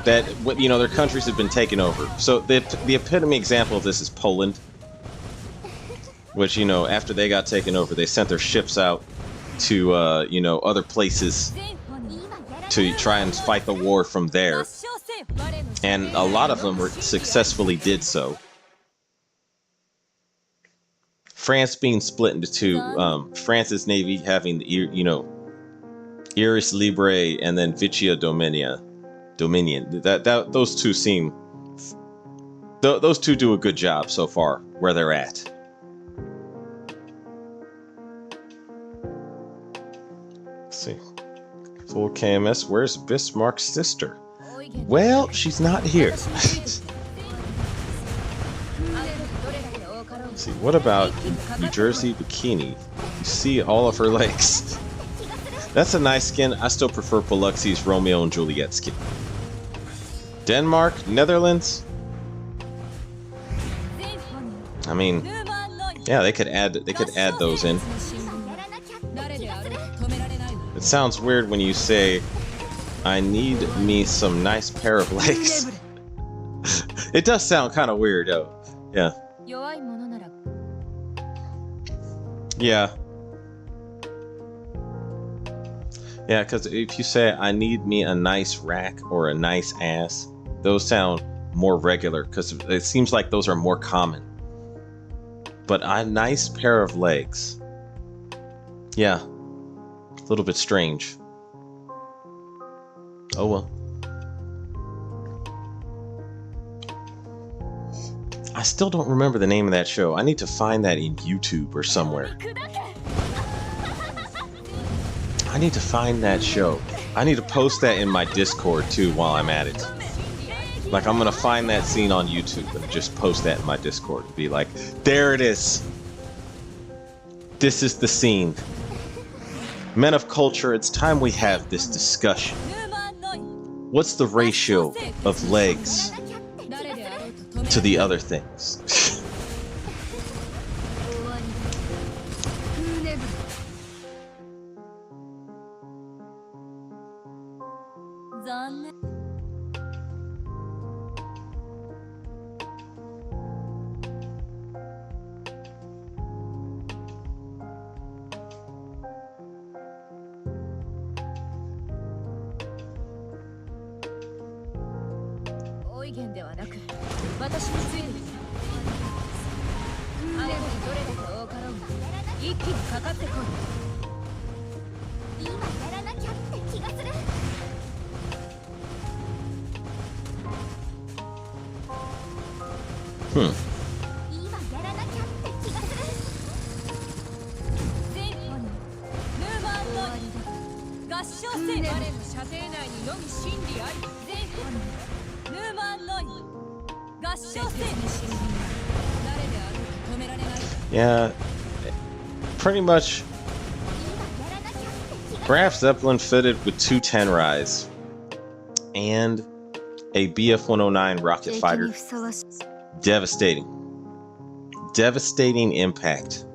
that, you know, their countries have been taken over. So the epitome example of this is Poland, which, you know, after they got taken over, they sent their ships out to you know, other places to try and fight the war from there. And a lot of them successfully did so. France being split into two. France's navy having the, you know, Iris Libre and then Vicia Dominion. Those two seem. Those two do a good job so far where they're at. Let's see. Full KMS. Where's Bismarck's sister? Well, she's not here. Let's see, what about New Jersey Bikini? You see all of her legs. That's a nice skin. I still prefer Biluxi's Romeo and Juliet skin. Denmark, Netherlands. I mean, yeah, they could add those in. It sounds weird when you say, "I need me some nice pair of legs." It does sound kind of weird, though. Yeah. Yeah. Yeah, because if you say I need me a nice rack or a nice ass, those sound more regular because it seems like those are more common. But a nice pair of legs. Yeah, a little bit strange. Oh well. I still don't remember the name of that show. I need to find that in YouTube or somewhere. I need to find that show. I need to post that in my Discord too while I'm at it. Like, I'm gonna find that scene on YouTube and just post that in my Discord and be like, there it is. This is the scene. Men of culture, it's time we have this discussion. What's the ratio of legs to the other things? Yeah, pretty much. Graf Zeppelin fitted with 2 Tenrais and a BF-109 rocket fighter. Devastating. Devastating impact.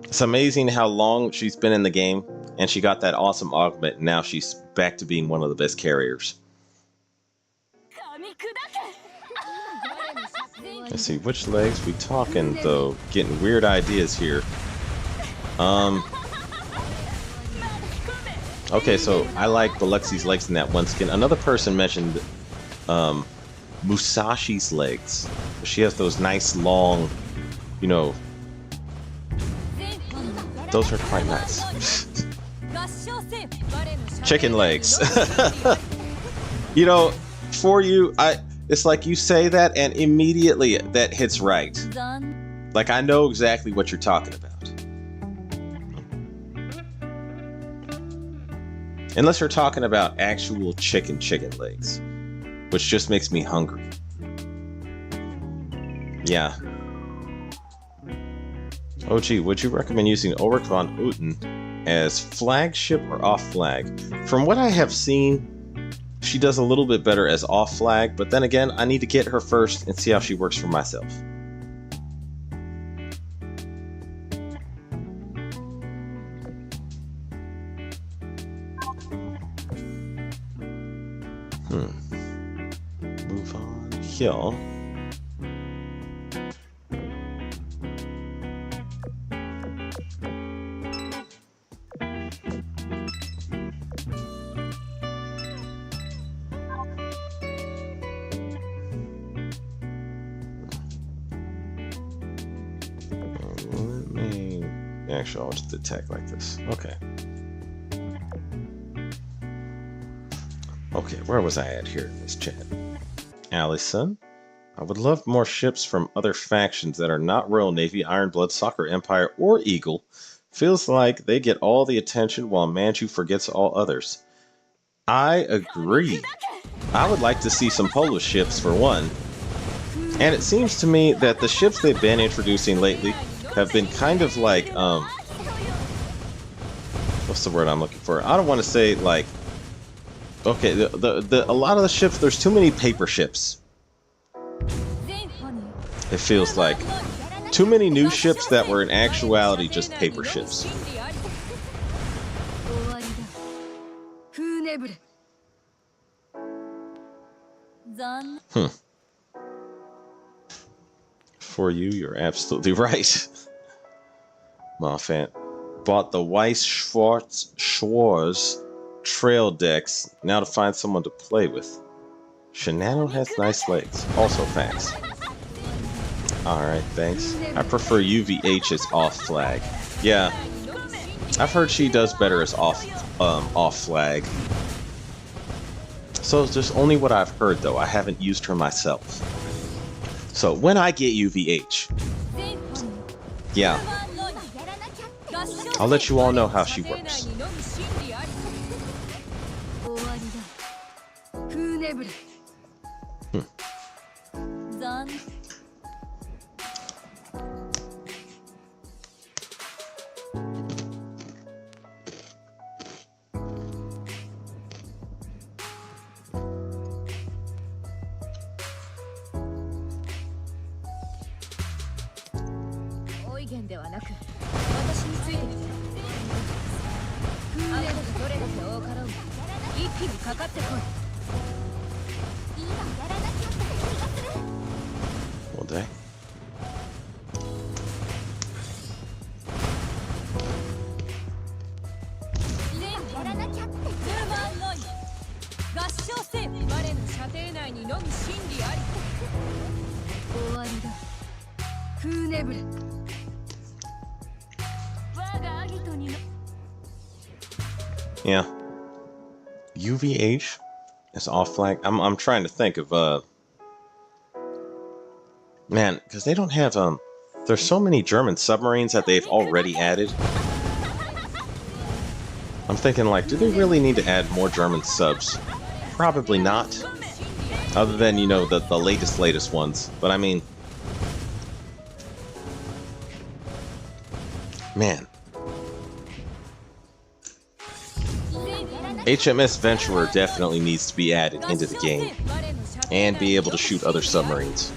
It's amazing how long she's been in the game, and she got that awesome augment, and now she's back to being one of the best carriers. Let's see, which legs we talking, though? Getting weird ideas here. Okay, so I like Biluxi's legs in that one skin. Another person mentioned Musashi's legs. She has those nice long, you know, those are quite nice. Chicken legs. You know, for you, it's like you say that and immediately that hits right. Like, I know exactly what you're talking about. Unless you're talking about actual chicken legs, which just makes me hungry. Yeah. Oh gee, would you recommend using Ulrich von Uten as flagship or off flag? From what I have seen, she does a little bit better as off flag, but then again, I need to get her first and see how she works for myself. Move on here. Actually, I'll just attack like this. Okay. Okay, where was I at here in this chat? Allison, I would love more ships from other factions that are not Royal Navy, Iron Blood, Soccer Empire, or Eagle. Feels like they get all the attention while Manchu forgets all others. I agree. I would like to see some Polish ships for one. And it seems to me that the ships they've been introducing lately have been kind of like, what's the word I'm looking for? I don't want to say like, okay, a lot of the ships, there's too many paper ships. It feels like too many new ships that were in actuality just paper ships. For you, you're absolutely right. Moffat. Bought the Weiss Schwarz trail decks. Now to find someone to play with. Shenano has nice legs. Also thanks. Alright, thanks. I prefer UVH as off flag. Yeah. I've heard she does better as off flag. So it's just only what I've heard though. I haven't used her myself. So when I get UVH, yeah, I'll let you all know how she works. All day. Yeah. UVH is off flag. I'm trying to think of man, because they don't have there's so many German submarines that they've already added. I'm thinking like, do they really need to add more German subs? Probably not. Other than, you know, the latest ones. But I mean, man. HMS Venturer definitely needs to be added into the game and be able to shoot other submarines.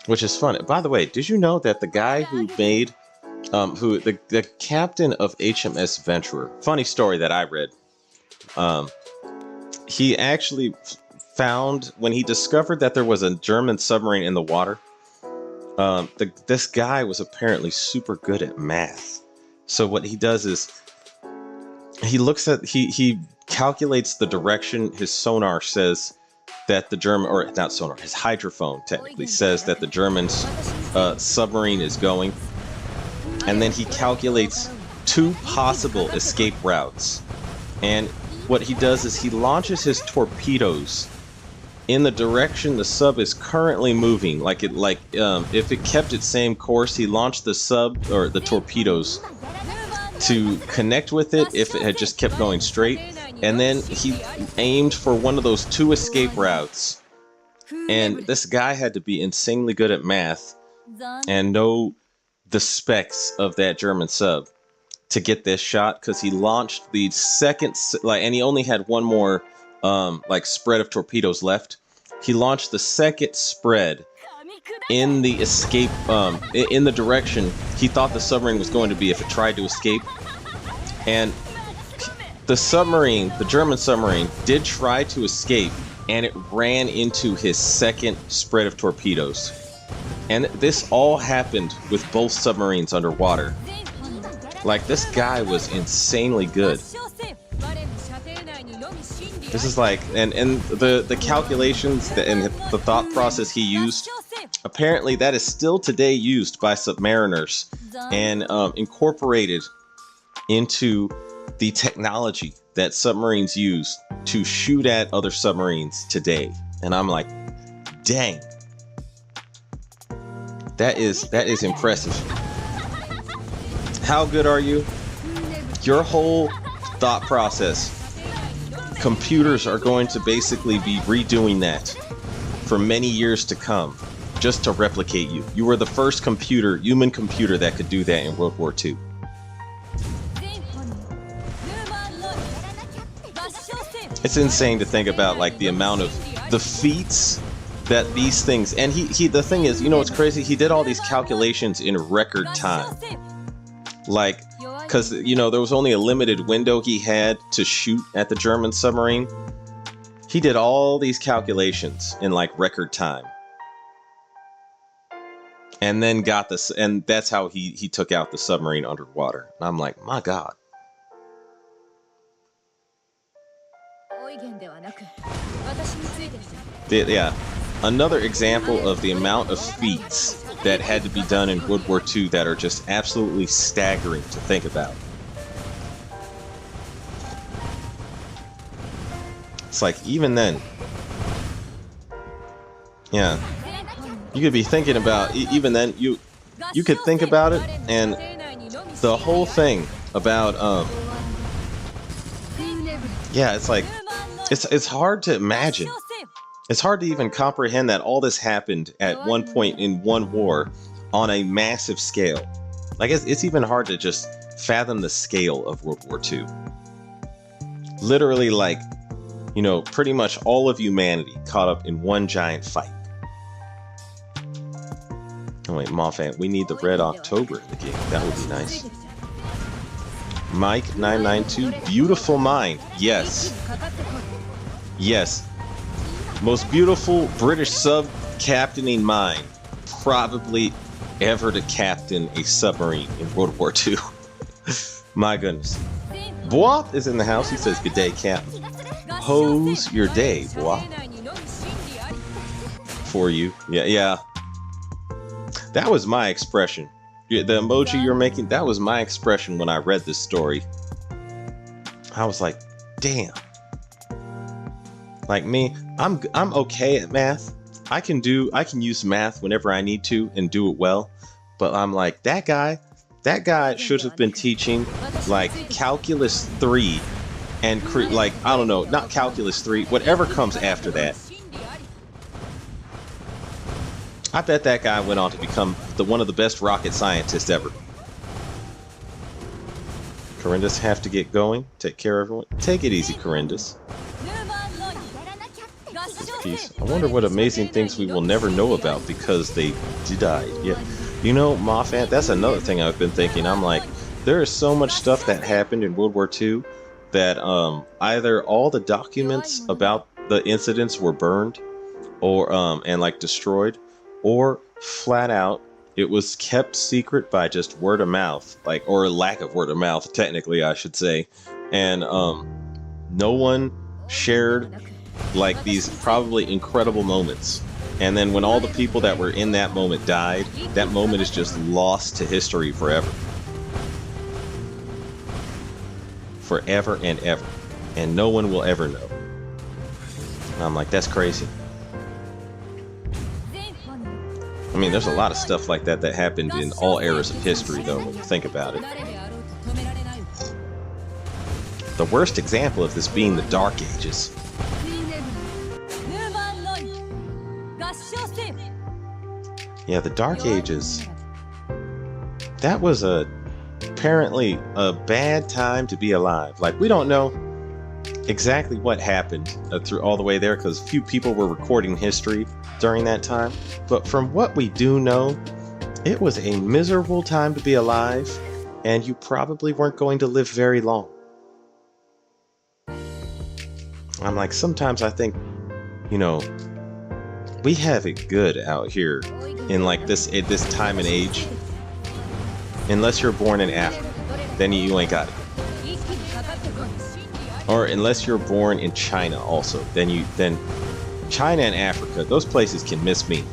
Which is fun. By the way, did you know that the guy who made, the captain of HMS Venturer, funny story that I read, he actually found, when he discovered that there was a German submarine in the water, this guy was apparently super good at math. So what he does is, he looks at, he calculates the direction his sonar says that the German, or not sonar, his hydrophone technically says that the German submarine is going. And then he calculates 2 possible escape routes. And what he does is he launches his torpedoes in the direction the sub is currently moving. If it kept its same course, he launched the sub, or the torpedoes, to connect with it if it had just kept going straight, and then he aimed for one of those 2 escape routes. And this guy had to be insanely good at math and know the specs of that German sub to get this shot, because he launched the second, and he only had one more spread of torpedoes left. He launched the second spread in the escape, in the direction he thought the submarine was going to be if it tried to escape. And the submarine, the German submarine, did try to escape, and it ran into his second spread of torpedoes. And this all happened with both submarines underwater. Like, this guy was insanely good. This is like, and the calculations and the thought process he used, apparently that is still today used by submariners and incorporated into the technology that submarines use to shoot at other submarines today. And I'm like, dang, that is impressive. How good are you? Your whole thought process, computers are going to basically be redoing that for many years to come, just to replicate you. You were the first human computer that could do that in World War II. It's insane to think about, like, the amount of the feats that these things, and he the thing is, you know what's crazy? He did all these calculations in record time. Like, because, you know, there was only a limited window he had to shoot at the German submarine. He did all these calculations in, like, record time. and then got this, and that's how he took out the submarine underwater. And I'm like, my God. Yeah, another example of the amount of feats that had to be done in World War II that are just absolutely staggering to think about. It's like, even then, yeah, you could be thinking about, even then, you could think about it, and the whole thing about, yeah, it's like, it's hard to imagine. It's hard to even comprehend that all this happened at one point in one war on a massive scale. Like, it's even hard to just fathom the scale of World War II. Literally, like, you know, pretty much all of humanity caught up in one giant fight. Oh wait, Moffat, we need the Red October in the game. That would be nice. Mike 992, beautiful mind. Yes. Yes. Most beautiful British sub-captaining mind probably ever to captain a submarine in World War II. My goodness. Bois is in the house. He says, good day, Captain. Hose your day, Bois. For you. Yeah. That was my expression. The emoji you're making, that was my expression when I read this story. I was like, damn. Like me, I'm okay at math. I can use math whenever I need to and do it well. But I'm like, that guy should have been teaching like calculus 3 and like, I don't know, not calculus 3, whatever comes after that. I bet that guy went on to become one of the best rocket scientists ever. Corindus have to get going. Take care, everyone. Take it easy, Corindus. Peace. I wonder what amazing things we will never know about because they died. Yeah. You know, Moffat, that's another thing I've been thinking. I'm like, there is so much stuff that happened in World War II that either all the documents about the incidents were burned or and like destroyed, or flat out it was kept secret by just word of mouth, like, or lack of word of mouth, technically I should say. And no one shared like these probably incredible moments. And then when all the people that were in that moment died, that moment is just lost to history forever. Forever and ever. And no one will ever know. And I'm like, that's crazy. I mean, there's a lot of stuff like that that happened in all eras of history, though, when you think about it. The worst example of this being the Dark Ages. Yeah, the Dark Ages. That was apparently a bad time to be alive. Like, we don't know exactly what happened through all the way there because few people were recording history during that time. But from what we do know, it was a miserable time to be alive, and you probably weren't going to live very long. I'm like, sometimes I think, you know, we have it good out here in like this time and age. Unless you're born in Africa, then you ain't got it. Or unless you're born in China also, then China and Africa, those places can miss me.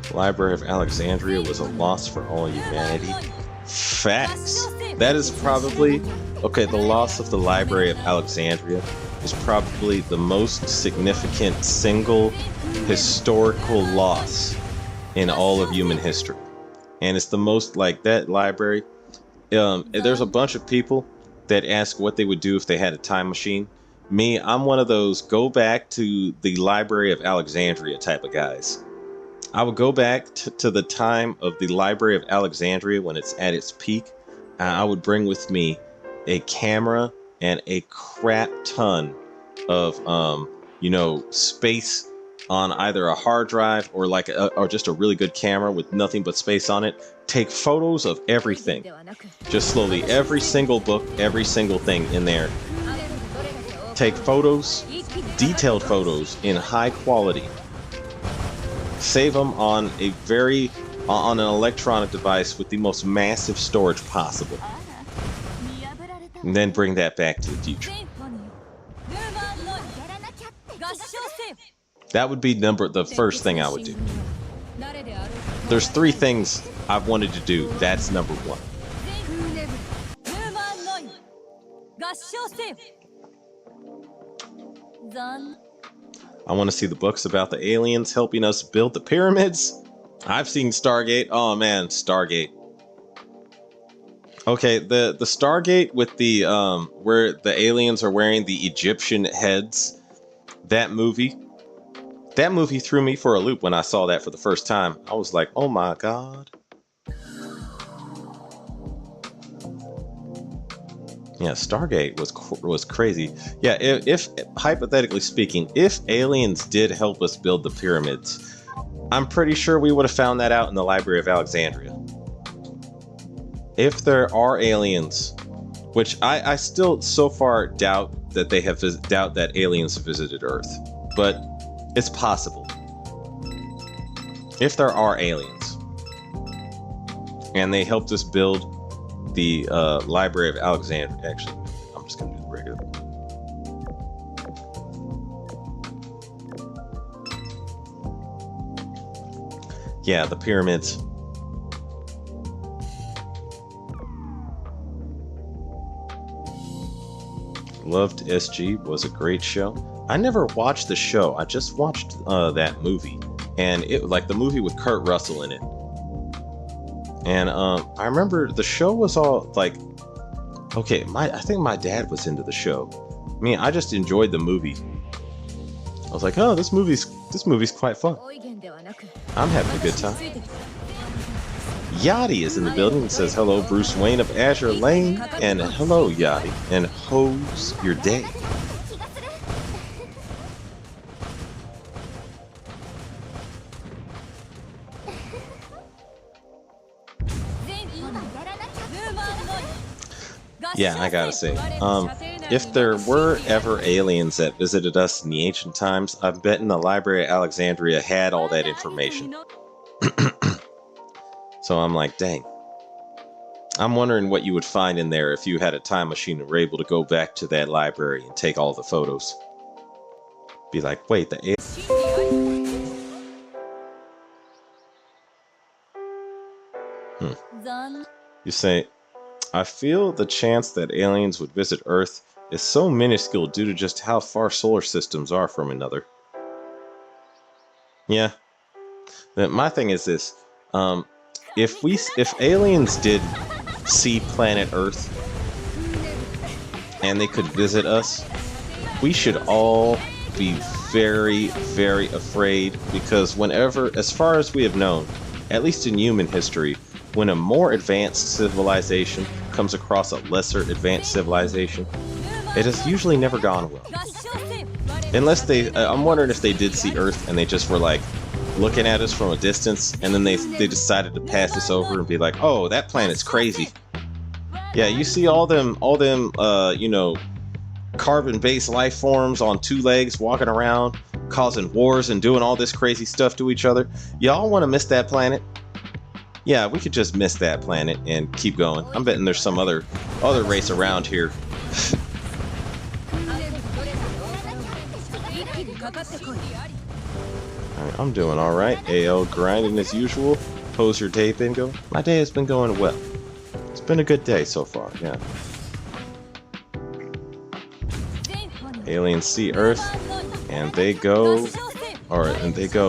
The Library of Alexandria was a loss for all humanity. Facts. That is probably, okay, the loss of the Library of Alexandria is probably the most significant single historical loss in all of human history. And it's the most, like, that library. There's a bunch of people that ask what they would do if they had a time machine. Me, I'm one of those go back to the Library of Alexandria type of guys. I would go back to the time of the Library of Alexandria when it's at its peak. I would bring with me a camera and a crap ton of, space on either a hard drive or like or just a really good camera with nothing but space on it. Take photos of everything. Just slowly, every single book, every single thing in there. Take photos, detailed photos in high quality. save them on on an electronic device with the most massive storage possible, and then bring that back to the future. That would be the first thing I would do. There's 3 things I've wanted to do. That's number 1. I want to see the books about the aliens helping us build the pyramids. I've seen Stargate. Oh man, Stargate. Okay, the Stargate with the where the aliens are wearing the Egyptian heads. That movie threw me for a loop when I saw that for the first time. I was like, "Oh my god." Yeah, Stargate was crazy. Yeah, if hypothetically speaking, if aliens did help us build the pyramids, I'm pretty sure we would have found that out in the Library of Alexandria. If there are aliens, which I still so far doubt that aliens have visited Earth, but it's possible. If there are aliens and they helped us build the Library of Alexandria. Actually, I'm just gonna do the regular. Yeah, the pyramids. Loved SG, was a great show. I never watched the show. I just watched that movie, and the movie with Kurt Russell in it. And I remember the show was all like, okay, I think my dad was into the show. I mean, I just enjoyed the movie. I was like, oh, this movie's quite fun. I'm having a good time. Yachty is in the building and says, hello, Bruce Wayne of Azure Lane. And hello, Yachty. And how's your day? Yeah, I gotta say, if there were ever aliens that visited us in the ancient times, I bet in the Library of Alexandria had all that information. So I'm like, dang. I'm wondering what you would find in there if you had a time machine and were able to go back to that library and take all the photos. Be like, wait, the You say, I feel the chance that aliens would visit Earth is so minuscule due to just how far solar systems are from another. Yeah. My thing is this. If aliens did see planet Earth and they could visit us, we should all be very, very afraid, because whenever, as far as we have known, at least in human history, when a more advanced civilization comes across a lesser advanced civilization, it has usually never gone well. Unless I'm wondering if they did see Earth and they just were like looking at us from a distance, and then they decided to pass us over and be like, oh, that planet's crazy. Yeah, you see all them carbon-based life forms on 2 legs walking around, causing wars and doing all this crazy stuff to each other. Y'all want to miss that planet? Yeah, we could just miss that planet and keep going. I'm betting there's some other race around here. I'm doing alright. AL grinding as usual. How's your day been going? My day has been going well. It's been a good day so far, yeah. Aliens see Earth and they go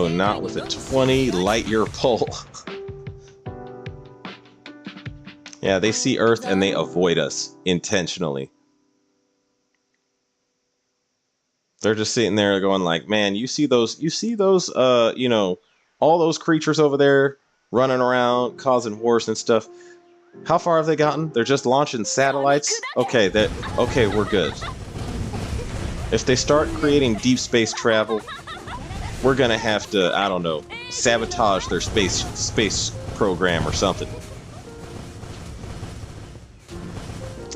not with a 20 light year pole. Yeah, they see Earth and they avoid us intentionally. They're just sitting there going like, man, you see those, all those creatures over there running around, causing wars and stuff. How far have they gotten? They're just launching satellites? Okay, we're good. If they start creating deep space travel, we're gonna have to, I don't know, sabotage their space program or something.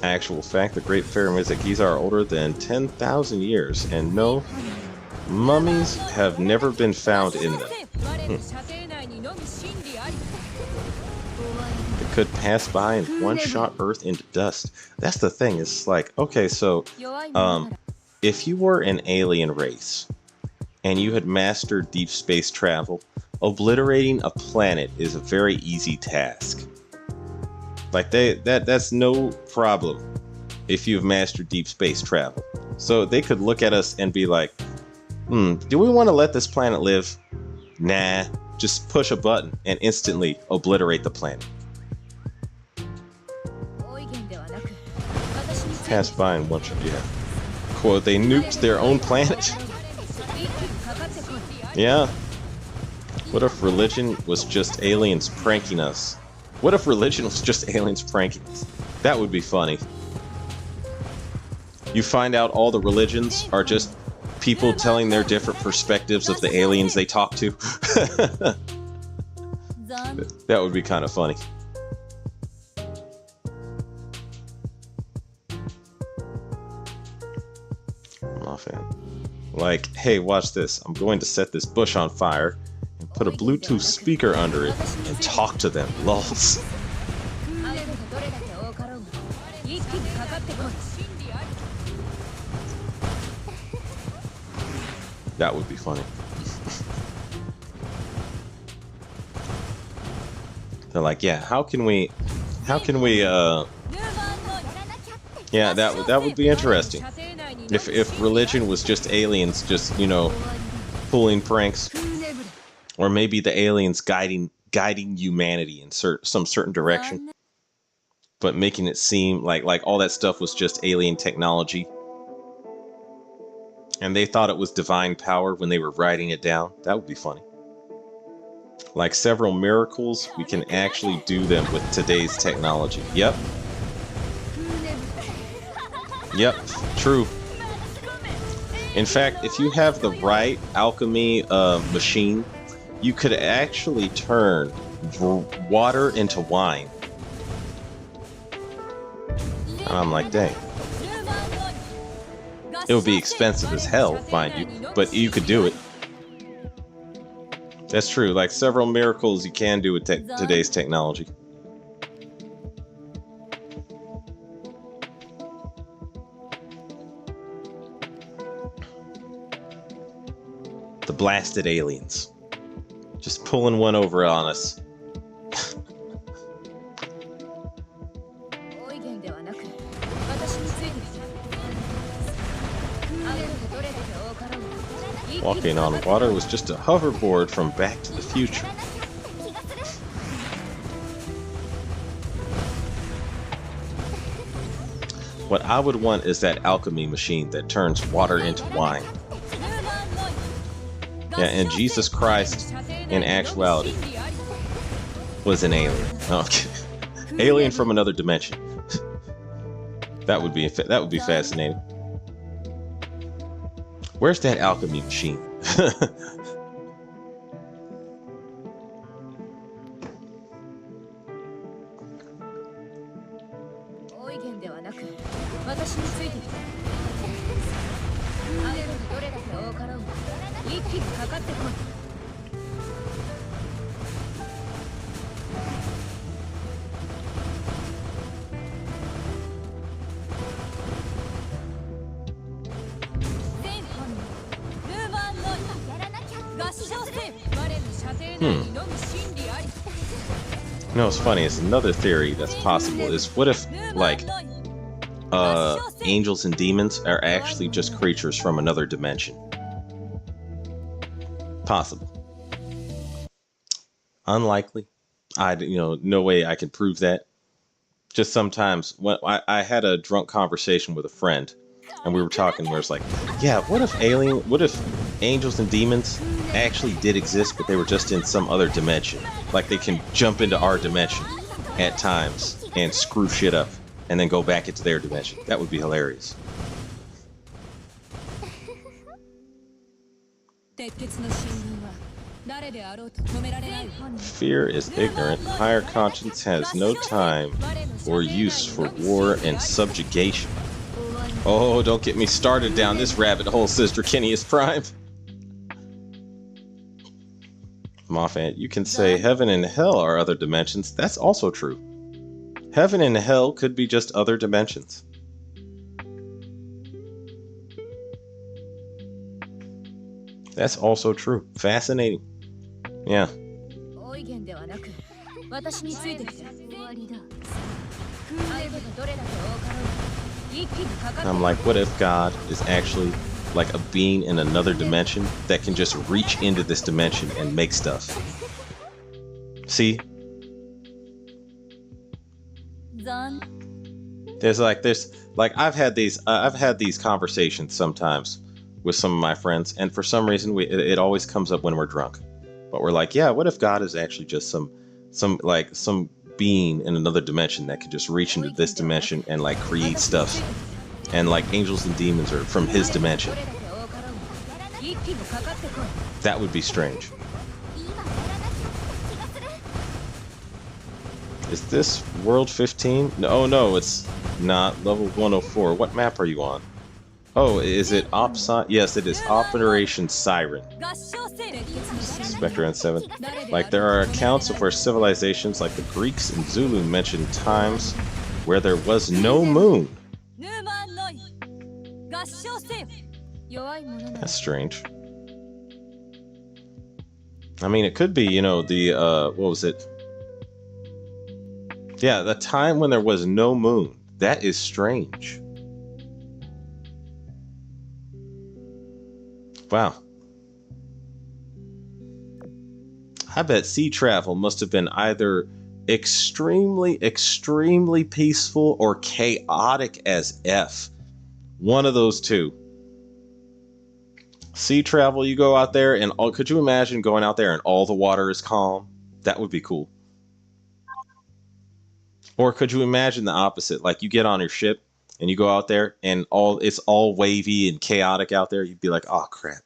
Actual fact, the Great Pyramids at Giza are older than 10,000 years, and no, mummies have never been found in them. It could pass by and one-shot Earth into dust. That's the thing. It's like, okay, so if you were an alien race and you had mastered deep space travel, obliterating a planet is a very easy task. Like that's no problem if you've mastered deep space travel. So they could look at us and be like, do we want to let this planet live? Nah, just push a button and instantly obliterate the planet. Pass by and watch it, yeah. Quote, they nuked their own planet. Yeah. What if religion was just aliens pranking us? What if religion was just aliens pranking us? That would be funny. You find out all the religions are just people telling their different perspectives of the aliens they talk to. That would be kind of funny. I'm off it. Like, hey, watch this. I'm going to set this bush on fire and put a Bluetooth speaker under it and talk to them. Lols. That would be funny. They're like, yeah, how can we yeah, that would be interesting. If religion was just aliens just, you know, pulling pranks, or maybe the aliens guiding humanity in some certain direction, but making it seem like all that stuff was just alien technology. And they thought it was divine power when they were writing it down. That would be funny. Like several miracles, we can actually do them with today's technology. Yep. Yep, true. In fact, if you have the right alchemy machine, you could actually turn water into wine. And I'm like, dang. It would be expensive as hell, mind you, but you could do it. That's true. Like several miracles you can do with today's technology. The blasted aliens. Just pulling one over on us. Walking on water was just a hoverboard from Back to the Future. What I would want is that alchemy machine that turns water into wine. Yeah, and Jesus Christ, in actuality, was an alien. Oh, okay. Alien from another dimension. That would be fascinating. Where's that alchemy machine? You know what's funny is another theory that's possible is what if like angels and demons are actually just creatures from another dimension? Possible. Unlikely. No way I can prove that. Just sometimes when I had a drunk conversation with a friend and we were talking where it's like, yeah, what if angels and demons actually did exist, but they were just in some other dimension? Like they can jump into our dimension at times and screw shit up and then go back into their dimension. That would be hilarious. Fear is ignorant. Higher conscience has no time or use for war and subjugation. Oh, don't get me started down this rabbit hole, says Draconius Prime. Moffat, you can say heaven and hell are other dimensions. That's also true. Heaven and hell could be just other dimensions. That's also true. Fascinating. Yeah. I'm like, what if God is actually like a being in another dimension that can just reach into this dimension and make stuff? See? There's like I've had these conversations sometimes with some of my friends, and for some reason it always comes up when we're drunk. But we're like, yeah, what if God is actually just some being in another dimension that could just reach into this dimension and like create stuff, and like angels and demons are from his dimension? That would be strange. Is this World 15? No, no, it's not. Level 104. What map are you on? Oh, is it Yes, it is Operation Siren. Spectre N7. Like, there are accounts of where civilizations like the Greeks and Zulu mentioned times where there was no moon. That's strange. I mean, it could be, you know, the, what was it? Yeah, the time when there was no moon. That is strange. Wow. I bet sea travel must have been either extremely, extremely peaceful or chaotic as F. One of those two. Sea travel, you go out there and could you imagine going out there and all the water is calm? That would be cool. Or could you imagine the opposite? Like you get on your ship and you go out there and it's all wavy and chaotic out there. You'd be like, oh crap.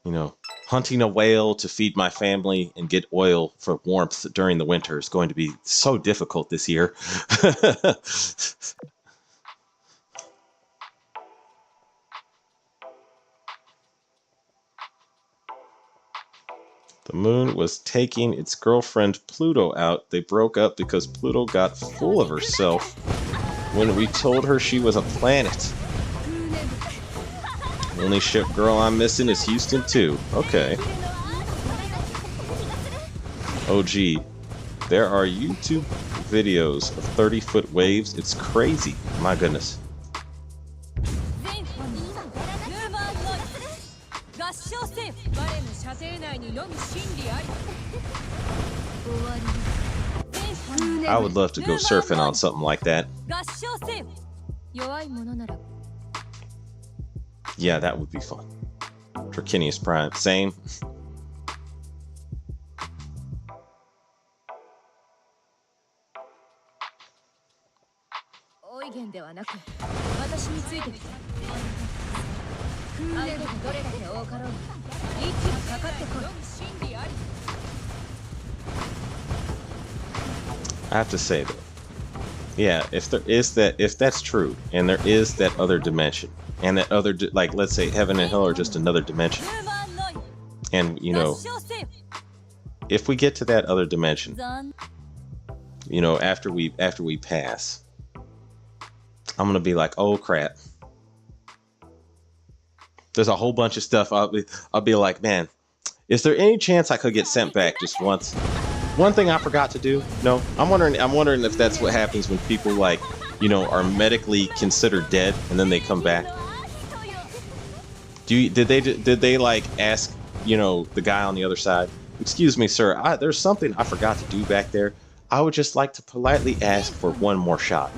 You know, hunting a whale to feed my family and get oil for warmth during the winter is going to be so difficult this year. The moon was taking its girlfriend Pluto out. They broke up because Pluto got full of herself when we told her she was a planet. The only ship girl I'm missing is Houston too. Okay. Oh gee. There are YouTube videos of 30-foot waves. It's crazy. My goodness. I would love to go surfing on something like that. Yeah, that would be fun. Trachinius Prime. Same. I have to say though, yeah, if that's true, and there is that other dimension, and that other, like, let's say heaven and hell are just another dimension, and you know, if we get to that other dimension, you know, after we pass, I'm gonna be like, oh crap, there's a whole bunch of stuff. I'll be like, man, is there any chance I could get sent back just once? One thing I forgot to do. No, I'm wondering if that's what happens when people, like, you know, are medically considered dead and then they come back. Did they like ask, you know, the guy on the other side, excuse me, sir, there's something I forgot to do back there. I would just like to politely ask for one more shot.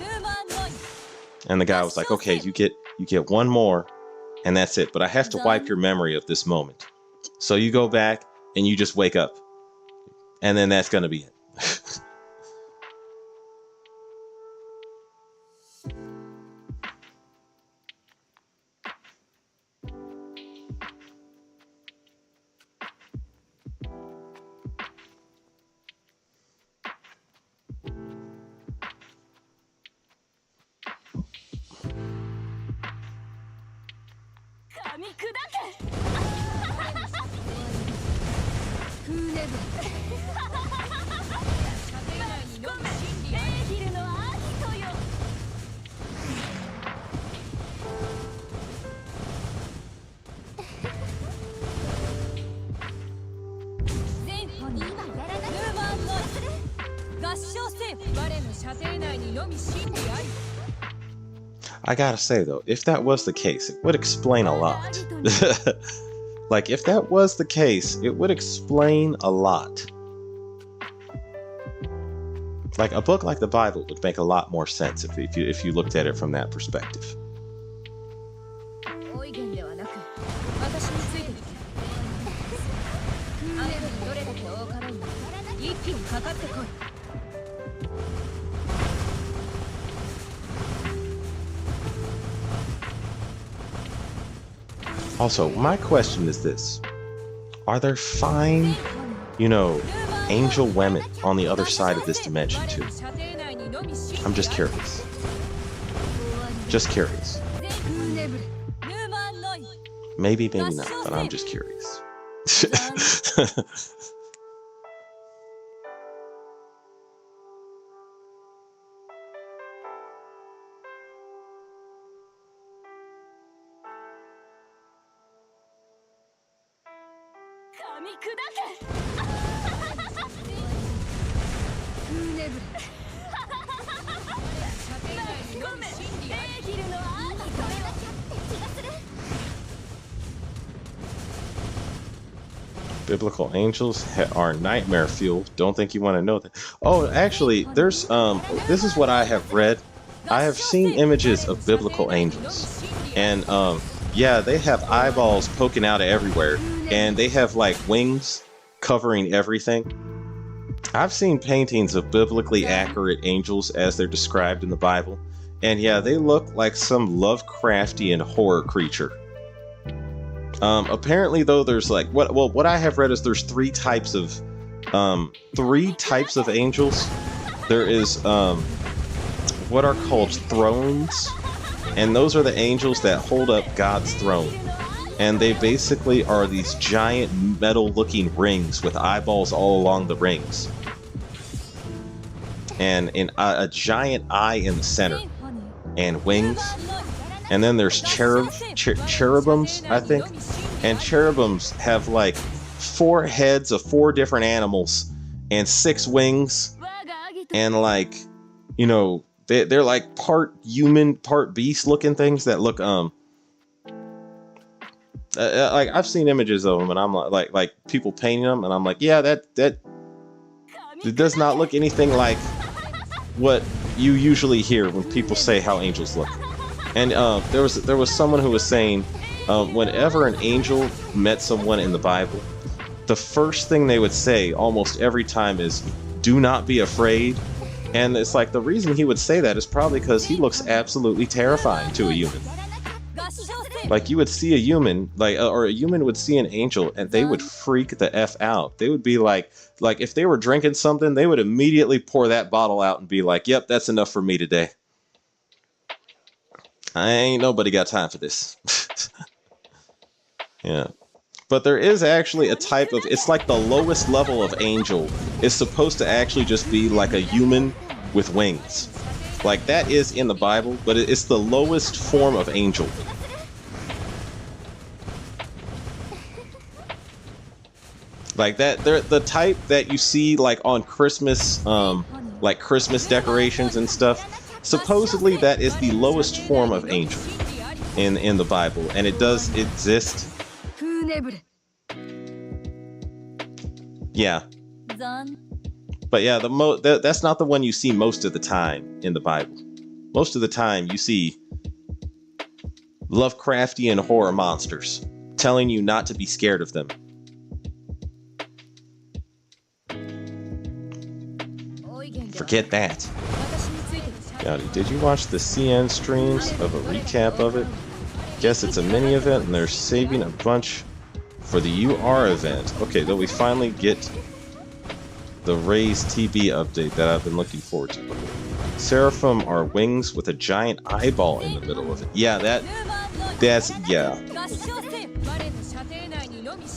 And the guy was like, okay, you get one more, and that's it. But I have to wipe your memory of this moment. So you go back and you just wake up. And then that's gonna be it. I gotta say though, if that was the case, it would explain a lot. Like, if that was the case, it would explain a lot. Like, a book like the Bible would make a lot more sense if you looked at it from that perspective. Also, my question is this. Are there fine, angel women on the other side of this dimension too? I'm just curious. Just curious. Maybe not, but I'm just curious. Biblical angels are nightmare fuel. Don't think you want to know that. Oh, actually, there's this is what I have read. I have seen images of biblical angels, and yeah, they have eyeballs poking out of everywhere, and they have like wings covering everything. I've seen paintings of biblically accurate angels as they're described in the Bible, and yeah, they look like some Lovecraftian horror creature. Apparently though, there's like what I have read is there's three types of angels. There is what are called thrones, and those are the angels that hold up God's throne, and they basically are these giant metal looking rings with eyeballs all along the rings, and a giant eye in the center, and wings. And then there's cherubims, I think. And cherubims have like 4 heads of 4 different animals and 6 wings. And like, they're like part human, part beast looking things that look, like I've seen images of them, and I'm like people painting them, and I'm like, yeah, that it does not look anything like what you usually hear when people say how angels look. And there was someone who was saying, whenever an angel met someone in the Bible, the first thing they would say almost every time is, "Do not be afraid." And it's like the reason he would say that is probably because he looks absolutely terrifying to a human. Like, you would see a human, or a human would see an angel, and they would freak the F out. They would be like if they were drinking something, they would immediately pour that bottle out and be like, "Yep, that's enough for me today. I ain't nobody got time for this." Yeah. But there is actually a type of, it's like the lowest level of angel is supposed to actually just be like a human with wings. Like, that is in the Bible, but it's the lowest form of angel. Like that, they're the type that you see like on Christmas, like Christmas decorations and stuff. Supposedly that is the lowest form of angel in the Bible, and it does exist. Yeah. But yeah, that's not the one you see most of the time in the Bible. Most of the time you see Lovecraftian horror monsters telling you not to be scared of them. Forget that. Howdy, did you watch the CN streams of a recap of it? Guess it's a mini event and they're saving a bunch for the UR event. Okay, though we finally get the Raise TB update that I've been looking forward to. Seraphim are wings with a giant eyeball in the middle of it. Yeah, that's, yeah.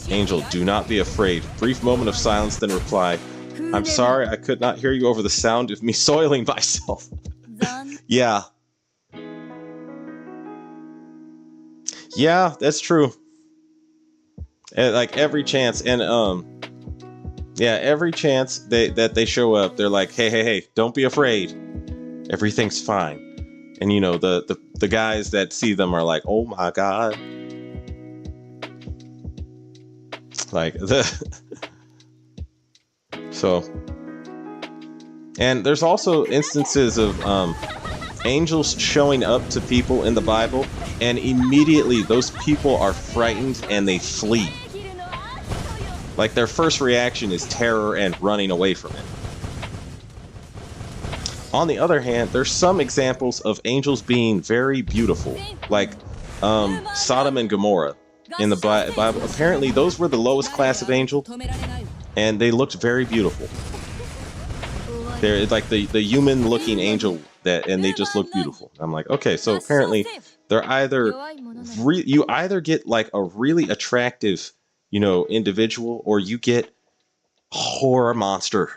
Angel, do not be afraid. Brief moment of silence, then reply, I'm sorry, I could not hear you over the sound of me soiling myself. Yeah. Yeah, that's true. And, like, every chance, and yeah, every chance that they show up, they're like, hey, don't be afraid. Everything's fine. And you know, the guys that see them are like, oh my god. Like so, and there's also instances of angels showing up to people in the Bible, and immediately those people are frightened and they flee. Like, their first reaction is terror and running away from it. On the other hand, there's some examples of angels being very beautiful, like Sodom and Gomorrah in the Bible. Apparently, those were the lowest class of angel, and they looked very beautiful. They're like the human-looking angel and they just look beautiful. I'm like, okay, so apparently they're either you either get like a really attractive, you know, individual, or you get horror monster,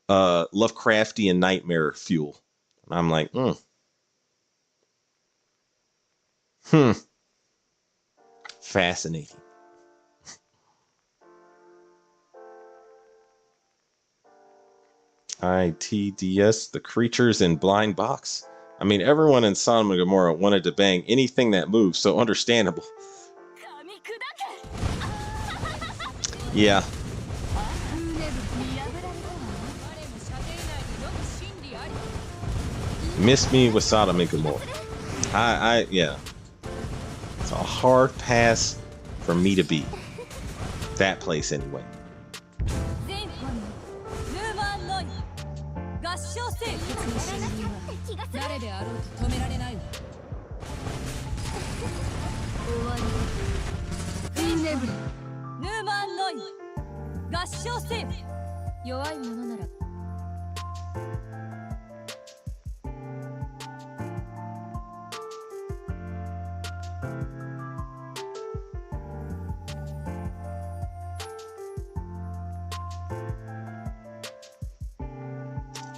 Lovecraftian nightmare fuel. And I'm like, fascinating. ITDS, the creatures in blind box. I mean, everyone in Sodom and Gomorrah wanted to bang anything that moves, so understandable. Yeah. Miss me with Sodom and Gomorrah. Yeah. It's a hard pass for me to be. That place, anyway.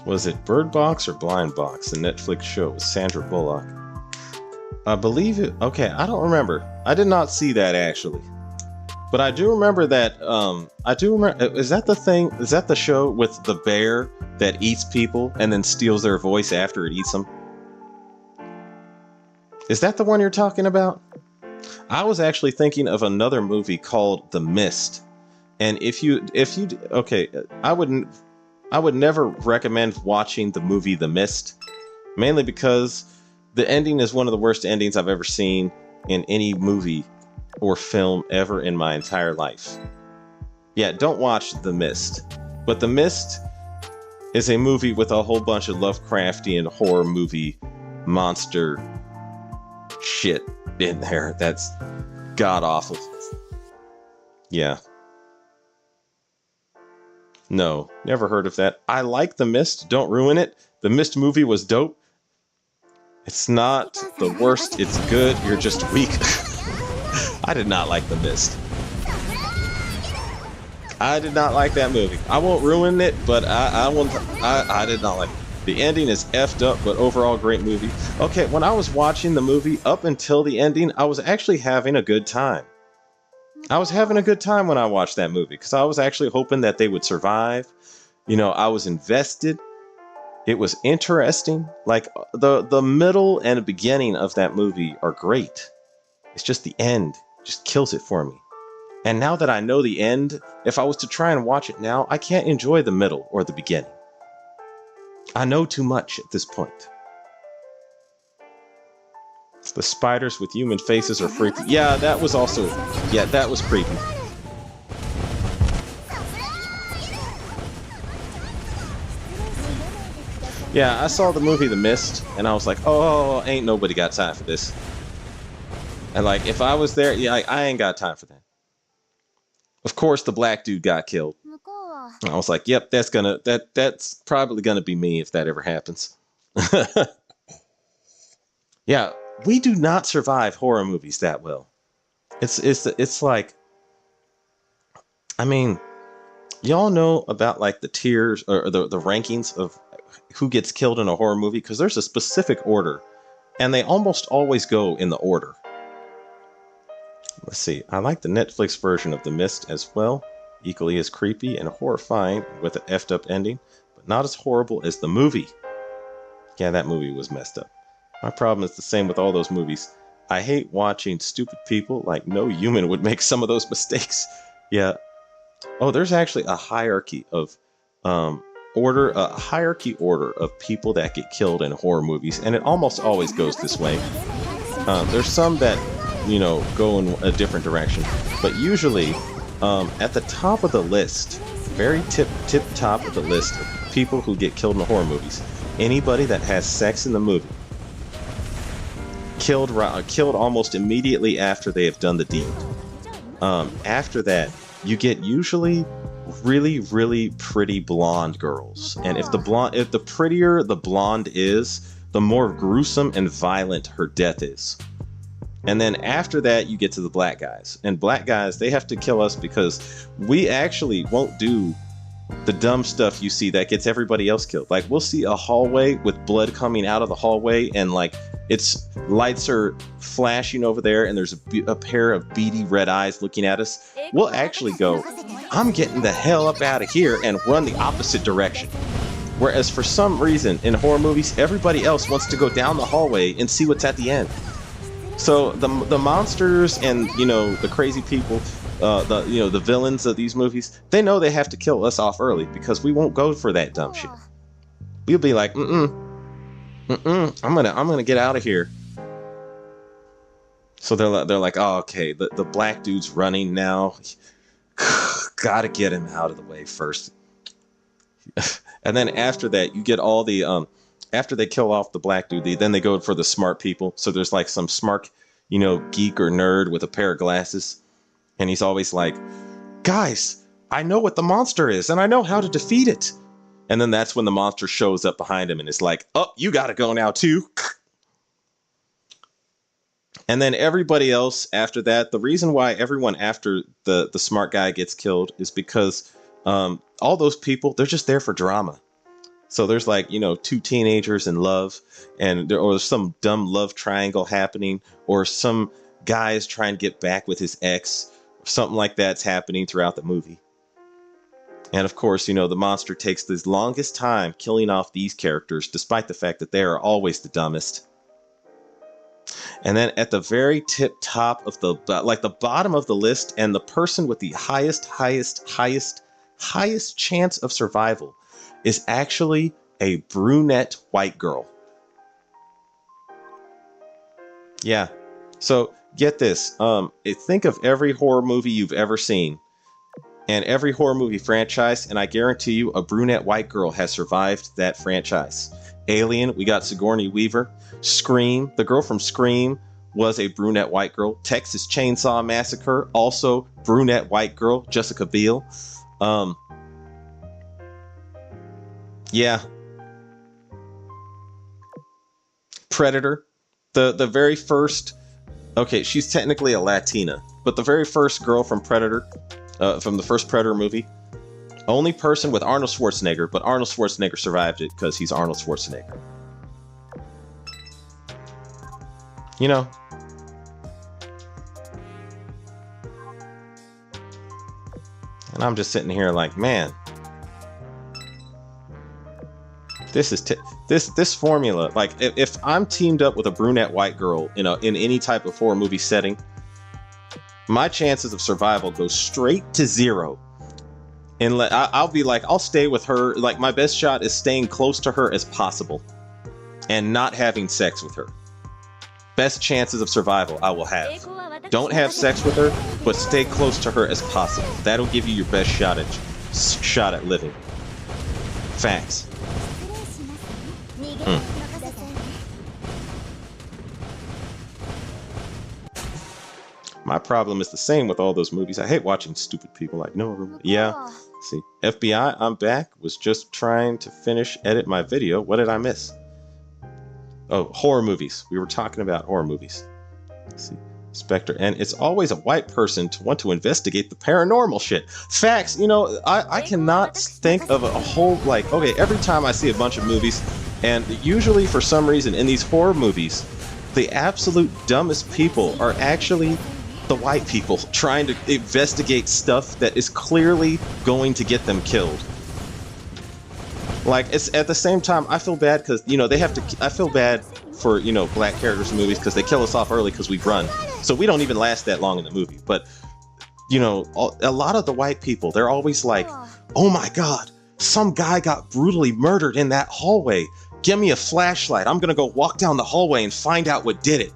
Was it Bird Box or Blind Box, the Netflix show with Sandra Bullock? I believe it. Okay, I don't remember. I did not see that, actually. But I do remember that, I do remember, is that the thing, is that the show with the bear that eats people and then steals their voice after it eats them? Is that the one you're talking about? I was actually thinking of another movie called The Mist. And okay, I would never recommend watching the movie The Mist, mainly because the ending is one of the worst endings I've ever seen in any movie or film ever in my entire life. Yeah, don't watch The Mist. But The Mist is a movie with a whole bunch of Lovecraftian horror movie monster shit in there that's god awful. Yeah. No, never heard of that. I like The Mist. Don't ruin it. The Mist movie was dope. It's not the worst. It's good. You're just weak. I did not like The Mist. I did not like that movie. I won't ruin it, but I did not like it. The ending is effed up, but overall great movie. Okay, when I was watching the movie up until the ending, I was actually having a good time. I was having a good time when I watched that movie because I was actually hoping that they would survive. You know, I was invested. It was interesting. Like the middle and beginning of that movie are great. It's just the end just kills it for me. And now that I know the end, if I was to try and watch it now, I can't enjoy the middle or the beginning. I know too much at this point. The spiders with human faces are freaky. Yeah, that was also... Yeah, that was creepy. Yeah, I saw the movie The Mist, and I was like, oh, ain't nobody got time for this. And like, if I was there, yeah, I ain't got time for that. Of course, the black dude got killed. I was like, yep, that's probably gonna be me if that ever happens. Yeah, we do not survive horror movies that well. It's like, I mean, y'all know about like the tiers or the rankings of who gets killed in a horror movie, because there's a specific order, and they almost always go in the order. Let's see. I like the Netflix version of The Mist as well. Equally as creepy and horrifying with an effed up ending, but not as horrible as the movie. Yeah, that movie was messed up. My problem is the same with all those movies. I hate watching stupid people. Like, no human would make some of those mistakes. Yeah. Oh, there's actually a hierarchy of a hierarchy order of people that get killed in horror movies, and it almost always goes this way. There's some that, go in a different direction, but usually at the top of the list, very tip top of the list of people who get killed in horror movies, anybody that has sex in the movie, killed almost immediately after they have done the deed. After that, you get usually really, really pretty blonde girls, and if the prettier the blonde is, the more gruesome and violent her death is. And then after that, you get to the black guys. And black guys, they have to kill us because we actually won't do the dumb stuff you see that gets everybody else killed. Like, we'll see a hallway with blood coming out of the hallway, and like lights are flashing over there, and there's a pair of beady red eyes looking at us. We'll actually go, I'm getting the hell up out of here, and run the opposite direction. Whereas for some reason in horror movies, everybody else wants to go down the hallway and see what's at the end. So the monsters and the crazy people, the villains of these movies, they know they have to kill us off early because we won't go for that dumb shit. We'll be like, I'm gonna get out of here. So they're like, oh, okay, the black dude's running now. Gotta get him out of the way first. And then after that, you get all the after they kill off the black dude, then they go for the smart people. So there's like some smart, geek or nerd with a pair of glasses. And he's always like, guys, I know what the monster is and I know how to defeat it. And then that's when the monster shows up behind him and is like, oh, you gotta go now too. And then everybody else after that, the reason why everyone after the smart guy gets killed is because all those people, they're just there for drama. So there's like, two teenagers in love, or some dumb love triangle happening, or some guy's trying to get back with his ex, something like that's happening throughout the movie. And of course, the monster takes the longest time killing off these characters, despite the fact that they are always the dumbest. And then at the very tip top of the bottom of the list, and the person with the highest chance of survival is actually a brunette white girl. Yeah. So get this. Think of every horror movie you've ever seen and every horror movie franchise, and I guarantee you a brunette white girl has survived that franchise. Alien, we got Sigourney Weaver. Scream, the girl from Scream was a brunette white girl. Texas Chainsaw Massacre, also brunette white girl, Jessica Biel. Yeah. Predator, the very first, okay, she's technically a Latina, but the very first girl from Predator, from the first Predator movie, only person with Arnold Schwarzenegger, but Arnold Schwarzenegger survived it because he's Arnold Schwarzenegger. And I'm just sitting here like, man, this is this formula. Like, if I'm teamed up with a brunette white girl in any type of horror movie setting, my chances of survival go straight to zero. And I'll be like, I'll stay with her. Like, my best shot is staying close to her as possible and not having sex with her. Best chances of survival I will have. Don't have sex with her, but stay close to her as possible. That'll give you your best shot at living. Facts. My problem is the same with all those movies. I hate watching stupid people like, no, yeah. See, FBI, I'm back. Was just trying to edit my video. What did I miss? Oh, horror movies. We were talking about horror movies. Let's see. Spectre, and it's always a white person to want to investigate the paranormal shit. Facts, you know, I cannot think of a whole, like, okay, every time I see a bunch of movies, and usually for some reason in these horror movies, the absolute dumbest people are actually the white people trying to investigate stuff that is clearly going to get them killed. Like, it's at the same time, I feel bad because, you know, they have to, I feel bad for, you know, black characters in movies because they kill us off early because we run. So we don't even last that long in the movie. But, you know, a lot of the white people, they're always like, oh my God, some guy got brutally murdered in that hallway. Give me a flashlight. I'm going to go walk down the hallway and find out what did it.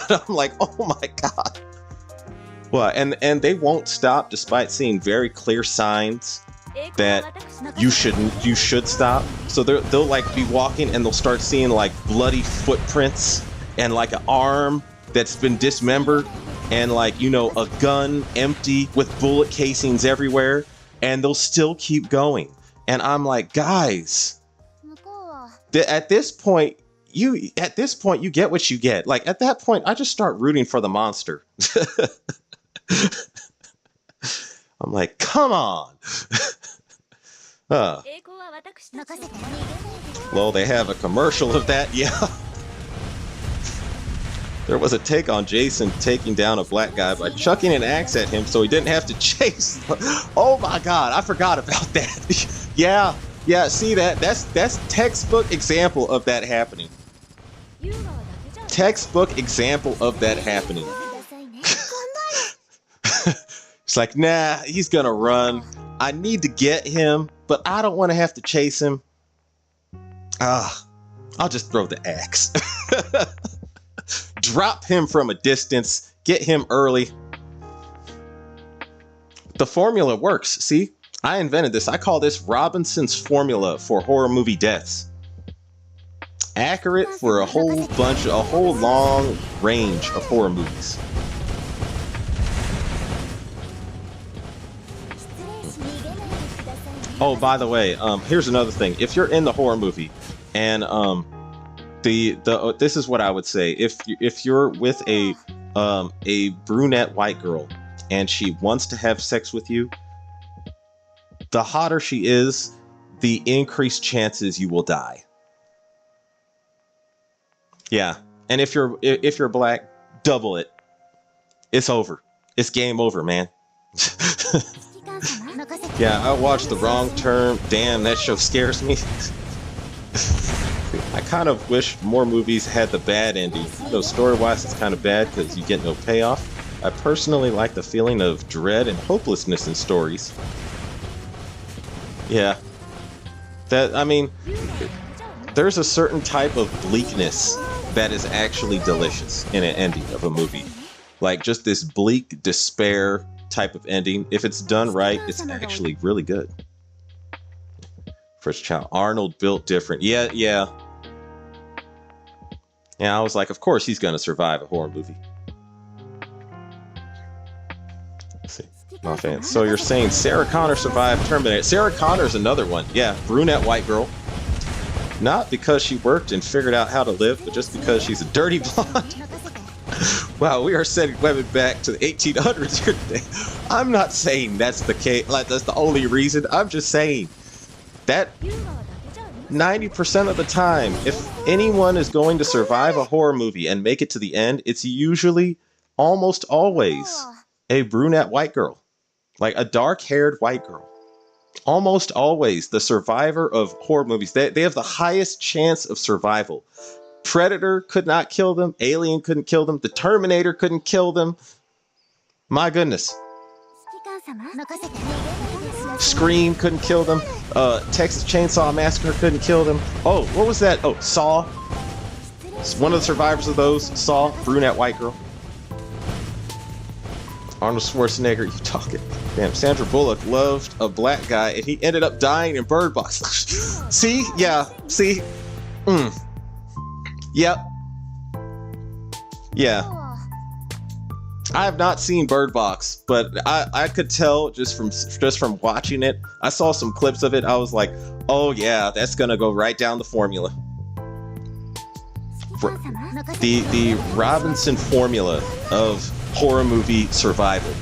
I'm like, oh my God. Well, and they won't stop despite seeing very clear signs that you should stop. So they'll like be walking and they'll start seeing like bloody footprints and like an arm that's been dismembered and like, you know, a gun empty with bullet casings everywhere, and they'll still keep going. And I'm like, guys, at this point you get what you get. Like, at that point I just start rooting for the monster. I'm like, come on. Well, they have a commercial of that, yeah. There was a take on Jason taking down a black guy by chucking an axe at him so he didn't have to chase. Oh my God, I forgot about that. Yeah, see that's textbook example of that happening. Textbook example of that happening. It's like, nah, he's gonna run. I need to get him, but I don't want to have to chase him. I'll just throw the axe. Drop him from a distance, get him early. The formula works. See, I invented this. I call this Robinson's formula for horror movie deaths. Accurate for a whole long range of horror movies. Oh, by the way, here's another thing. If you're in the horror movie, and this is what I would say: if you're with a brunette white girl and she wants to have sex with you, the hotter she is, the increased chances you will die. Yeah, and if you're black, double it. It's over. It's game over, man. Yeah, I watched The Wrong Turn. Damn, that show scares me. I kind of wish more movies had the bad ending. You know, story-wise, it's kind of bad because you get no payoff. I personally like the feeling of dread and hopelessness in stories. Yeah. I mean, there's a certain type of bleakness that is actually delicious in an ending of a movie. Like, just this bleak despair type of ending. If it's done right, it's actually really good. First child, Arnold built different. Yeah, I was like, of course he's gonna survive a horror movie. Let's see, my fans. So you're saying Sarah Connor survived Terminator? Sarah Connor's another one. Yeah, brunette white girl. Not because she worked and figured out how to live, but just because she's a dirty blonde. Wow, we are sending women back to the 1800s here today. I'm not saying that's the case, like that's the only reason. I'm just saying that 90% of the time, if anyone is going to survive a horror movie and make it to the end, it's usually, almost always, a brunette white girl. Like a dark-haired white girl. Almost always the survivor of horror movies. They have the highest chance of survival. Predator could not kill them. Alien couldn't kill them. The Terminator couldn't kill them. My goodness. Scream couldn't kill them. Texas Chainsaw Massacre couldn't kill them. Oh, what was that? Oh, Saw. One of the survivors of those, Saw, brunette white girl. Arnold Schwarzenegger, you talking. Damn, Sandra Bullock loved a black guy and he ended up dying in Bird Box. See? Yeah. See? Yep. Yeah. I have not seen Bird Box, but I could tell just from watching it. I saw some clips of it. I was like, oh yeah, that's gonna go right down the formula. The Robinson formula of horror movie survival.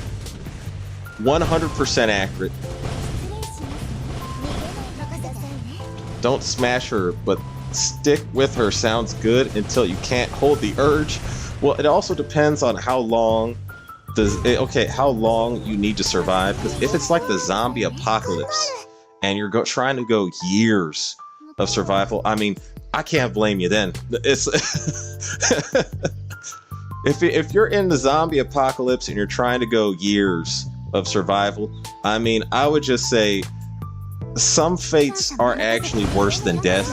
100% accurate. Don't smash her, but stick with her sounds good until you can't hold the urge. Well, it also depends on how long how long you need to survive. Because if it's like the zombie apocalypse and you're trying to go years of survival, I mean, I can't blame you then. It's if you're in the zombie apocalypse and you're trying to go years of survival, I mean, I would just say some fates are actually worse than death.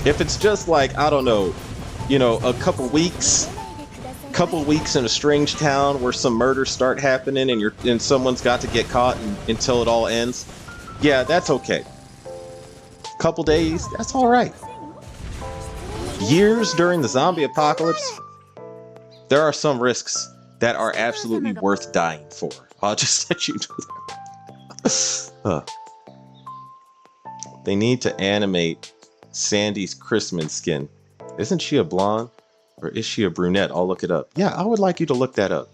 If it's just like, I don't know, you know, a couple weeks in a strange town where some murders start happening and someone's got to get caught until it all ends, yeah, that's okay. Couple days, that's all right. Years during the zombie apocalypse, there are some risks that are absolutely worth dying for. I'll just let you know that. They need to animate Sandy's Christmas skin. Isn't she a blonde? Or is she a brunette? I'll look it up. Yeah, I would like you to look that up.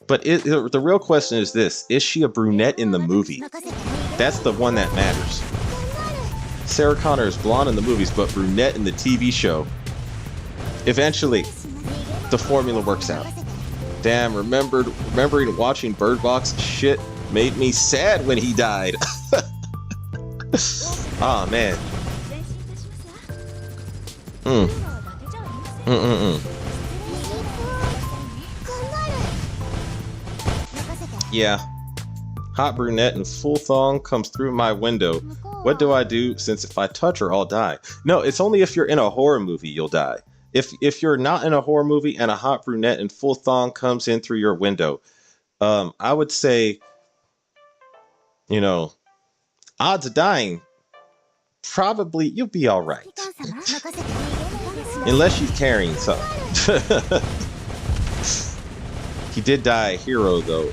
But the real question is this. Is she a brunette in the movie? That's the one that matters. Sarah Connor is blonde in the movies, but brunette in the TV show. Eventually, the formula works out. Damn, remembering watching Bird Box shit made me sad when he died. Oh man. Yeah. Hot brunette in full thong comes through my window. What do I do, since if I touch her, I'll die? No, it's only if you're in a horror movie you'll die. If you're not in a horror movie and a hot brunette in full thong comes in through your window, I would say, you know, odds of dying, probably you'll be all right. Unless she's carrying something. He did die a hero, though.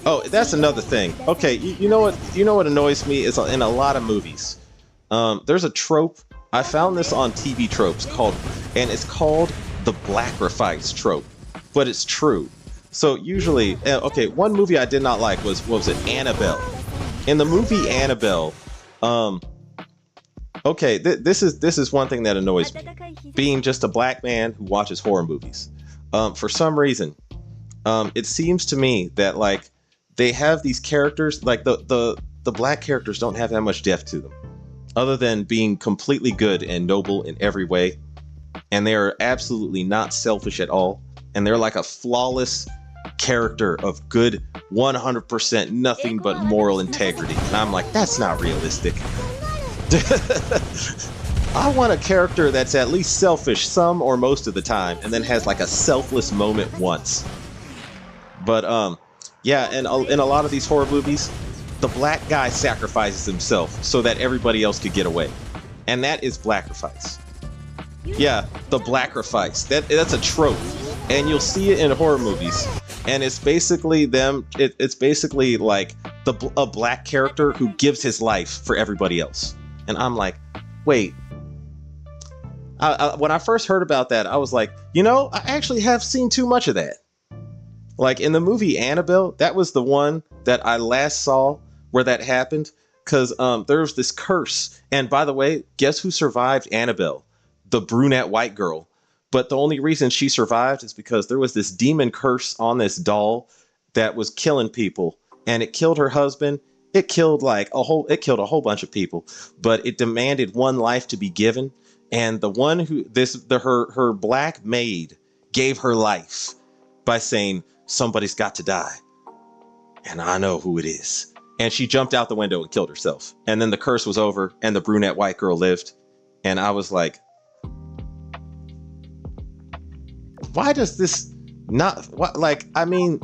Oh, that's another thing. Okay, you know what annoys me is in a lot of movies. There's a trope. I found this on TV Tropes it's called the Blackifice trope, but it's true. So usually, okay, one movie I did not like was, what was it, Annabelle. In the movie Annabelle, okay, this is one thing that annoys me, being just a black man who watches horror movies. For some reason, it seems to me that like they have these characters, like the black characters don't have that much depth to them, other than being completely good and noble in every way, and they are absolutely not selfish at all, and they're like a flawless character of good 100% nothing but moral integrity. And I'm like, that's not realistic. I want a character that's at least selfish some or most of the time, and then has like a selfless moment once. But yeah, and in a lot of these horror movies, the black guy sacrifices himself so that everybody else could get away, and that is Blackifice. Yeah, the Blackifice. That's a trope, and you'll see it in horror movies. And it's basically them. It's basically like a black character who gives his life for everybody else. And I'm like, wait. When I first heard about that, I was like, you know, I actually have seen too much of that. Like in the movie Annabelle, that was the one that I last saw where that happened, because there was this curse. And by the way, guess who survived Annabelle? The brunette white girl. But the only reason she survived is because there was this demon curse on this doll that was killing people, and it killed her husband. It killed a whole bunch of people, but it demanded one life to be given. And the one who her black maid gave her life by saying, somebody's got to die, and I know who it is. And she jumped out the window and killed herself. And then the curse was over, and the brunette white girl lived. And I was like, why does this not, I mean,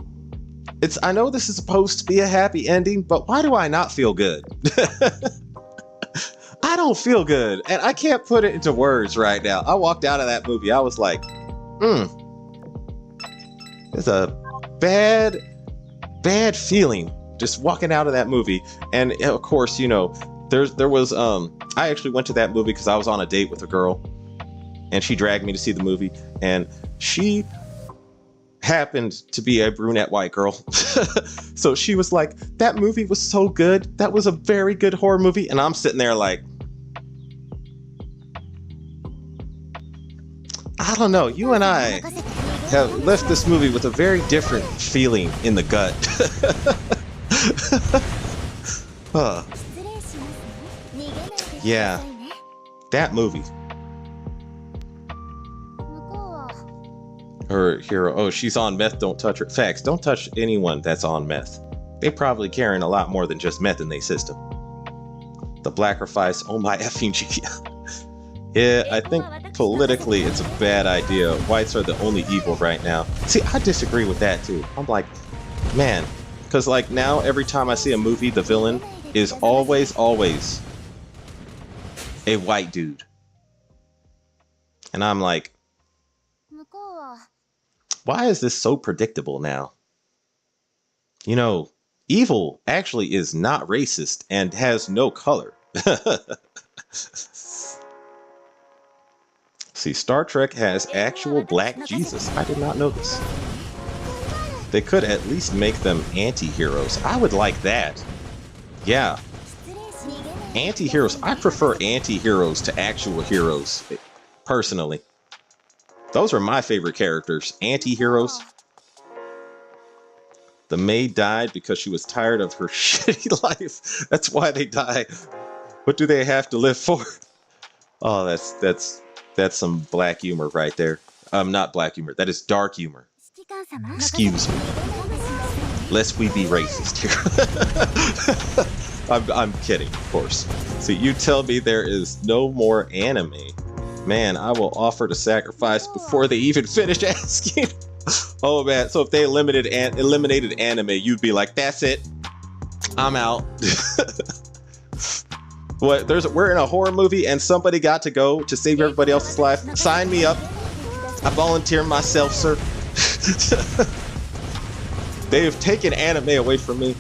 I know this is supposed to be a happy ending, but why do I not feel good? I don't feel good, and I can't put it into words right now. I walked out of that movie, I was like, there's a bad feeling just walking out of that movie. And of course, you know, there was I actually went to that movie because I was on a date with a girl, and she dragged me to see the movie, and she happened to be a brunette white girl. So she was like, that movie was so good. That was a very good horror movie. And I'm sitting there like, I don't know. You and I have left this movie with a very different feeling in the gut. Yeah, that movie. Her hero, oh, she's on meth, don't touch her. Facts, don't touch anyone that's on meth. They probably carrying a lot more than just meth in their system. The Blackerfice, oh my effing G. Yeah, I think politically it's a bad idea. Whites are the only evil right now. See, I disagree with that too. I'm like, man, because like now every time I see a movie, the villain is always a white dude. And I'm like, why is this so predictable now? You know, evil actually is not racist and has no color. See, Star Trek has actual black Jesus. I did not know this. They could at least make them anti-heroes. I would like that. Yeah. Anti-heroes. I prefer anti-heroes to actual heroes, personally. Those are my favorite characters. Anti-heroes. The maid died because she was tired of her shitty life. That's why they die. What do they have to live for? Oh, that's some black humor right there. Not black humor. That is dark humor. Excuse me. Lest we be racist here. I'm kidding, of course. So you tell me there is no more anime. Man, I will offer to sacrifice before they even finish asking. Oh man, so if they eliminated anime, you'd be like, that's it. I'm out. What? We're in a horror movie and somebody got to go to save everybody else's life. Sign me up. I volunteer myself, sir. They have taken anime away from me.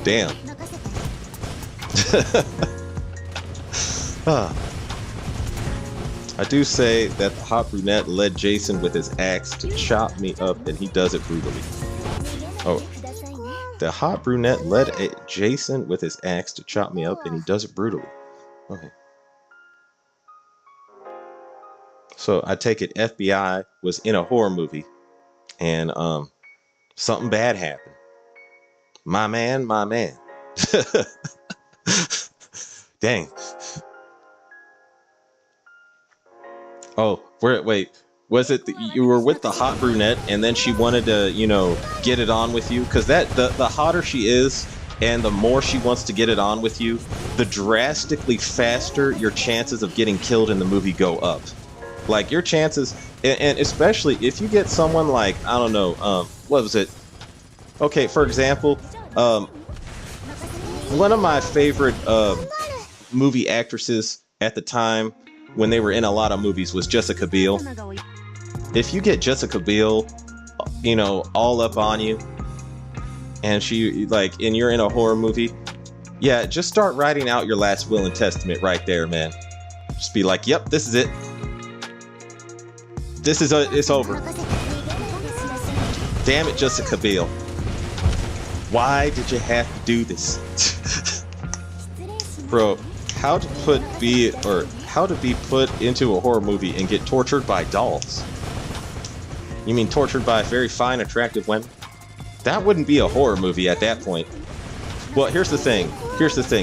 Damn. I do say that the hot brunette led Jason with his axe to chop me up, and he does it brutally. Oh. The hot brunette led Jason with his axe to chop me up, and he does it brutally. Okay. So I take it FBI was in a horror movie, and something bad happened. My man. Dang. Oh, wait. Was it you were with the hot brunette and then she wanted to, you know, get it on with you? Because the hotter she is and the more she wants to get it on with you, the drastically faster your chances of getting killed in the movie go up. Like your chances, and especially if you get someone like, I don't know, what was it? Okay, for example, one of my favorite movie actresses at the time when they were in a lot of movies was Jessica Biel. If you get Jessica Biel, you know, all up on you, and and you're in a horror movie, yeah, just start writing out your last will and testament right there, man. Just be like, yep, this is it. It's over. Damn it, Jessica Biel. Why did you have to do this? Bro, how to be put into a horror movie and get tortured by dolls? You mean tortured by very fine, attractive women? That wouldn't be a horror movie at that point. Well, here's the thing.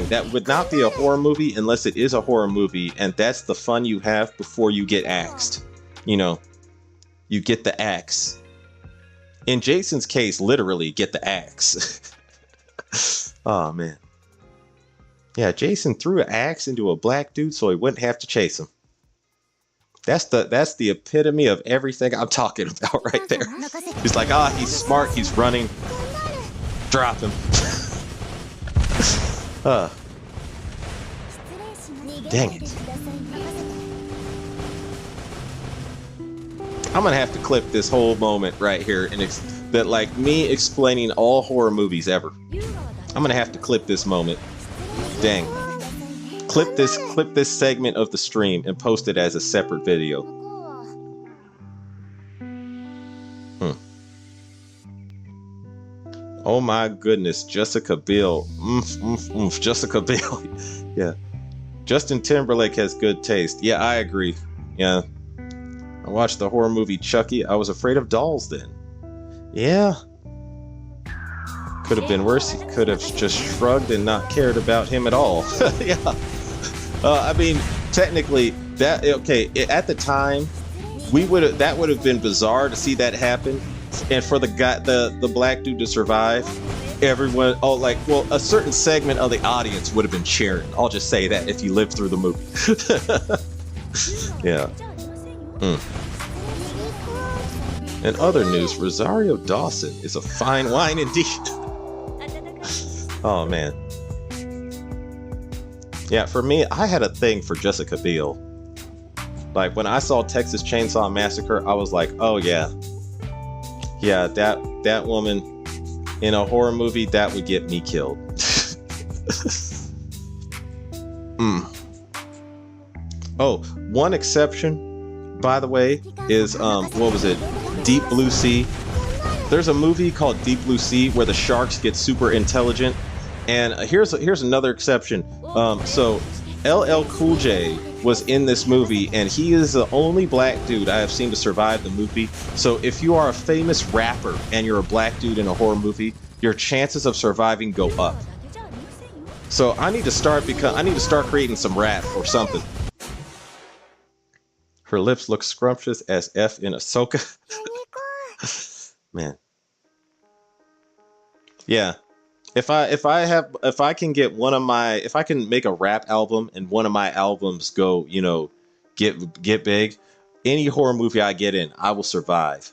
That would not be a horror movie unless it is a horror movie, and that's the fun you have before you get axed. You know, you get the axe. In Jason's case, literally get the axe. Oh, man. Yeah, Jason threw an axe into a black dude so he wouldn't have to chase him. That's the epitome of everything I'm talking about right there. He's like, he's smart, he's running. Drop him. Dang it. I'm gonna have to clip this whole moment right here and that like me explaining all horror movies ever. I'm gonna have to clip this moment. Dang. Clip this segment of the stream and post it as a separate video. Oh my goodness, Jessica Biel. Jessica Biel. Yeah. Justin Timberlake has good taste. Yeah, I agree. Yeah. I watched the horror movie Chucky. I was afraid of dolls then. Yeah. Could have been worse. He could have just shrugged and not cared about him at all. Yeah. I mean, technically, that at the time, that would have been bizarre to see that happen. And for the guy, the black dude to survive, everyone, a certain segment of the audience would have been cheering. I'll just say that if you lived through the movie. Yeah. In other news, Rosario Dawson is a fine wine indeed. Oh man. Yeah, for me, I had a thing for Jessica Biel. Like when I saw Texas Chainsaw Massacre, I was like, oh yeah. Yeah, that woman in a horror movie, that would get me killed. Oh, one exception, by the way, is what was it? Deep Blue Sea. There's a movie called Deep Blue Sea where the sharks get super intelligent. And here's another exception. So LL Cool J was in this movie, and he is the only black dude I have seen to survive the movie. So if you are a famous rapper and you're a black dude in a horror movie, your chances of surviving go up. So I need to start creating some rap or something. Her lips look scrumptious as F in Ahsoka. Man. Yeah. If I can make a rap album and one of my albums go, get big, any horror movie I get in, I will survive.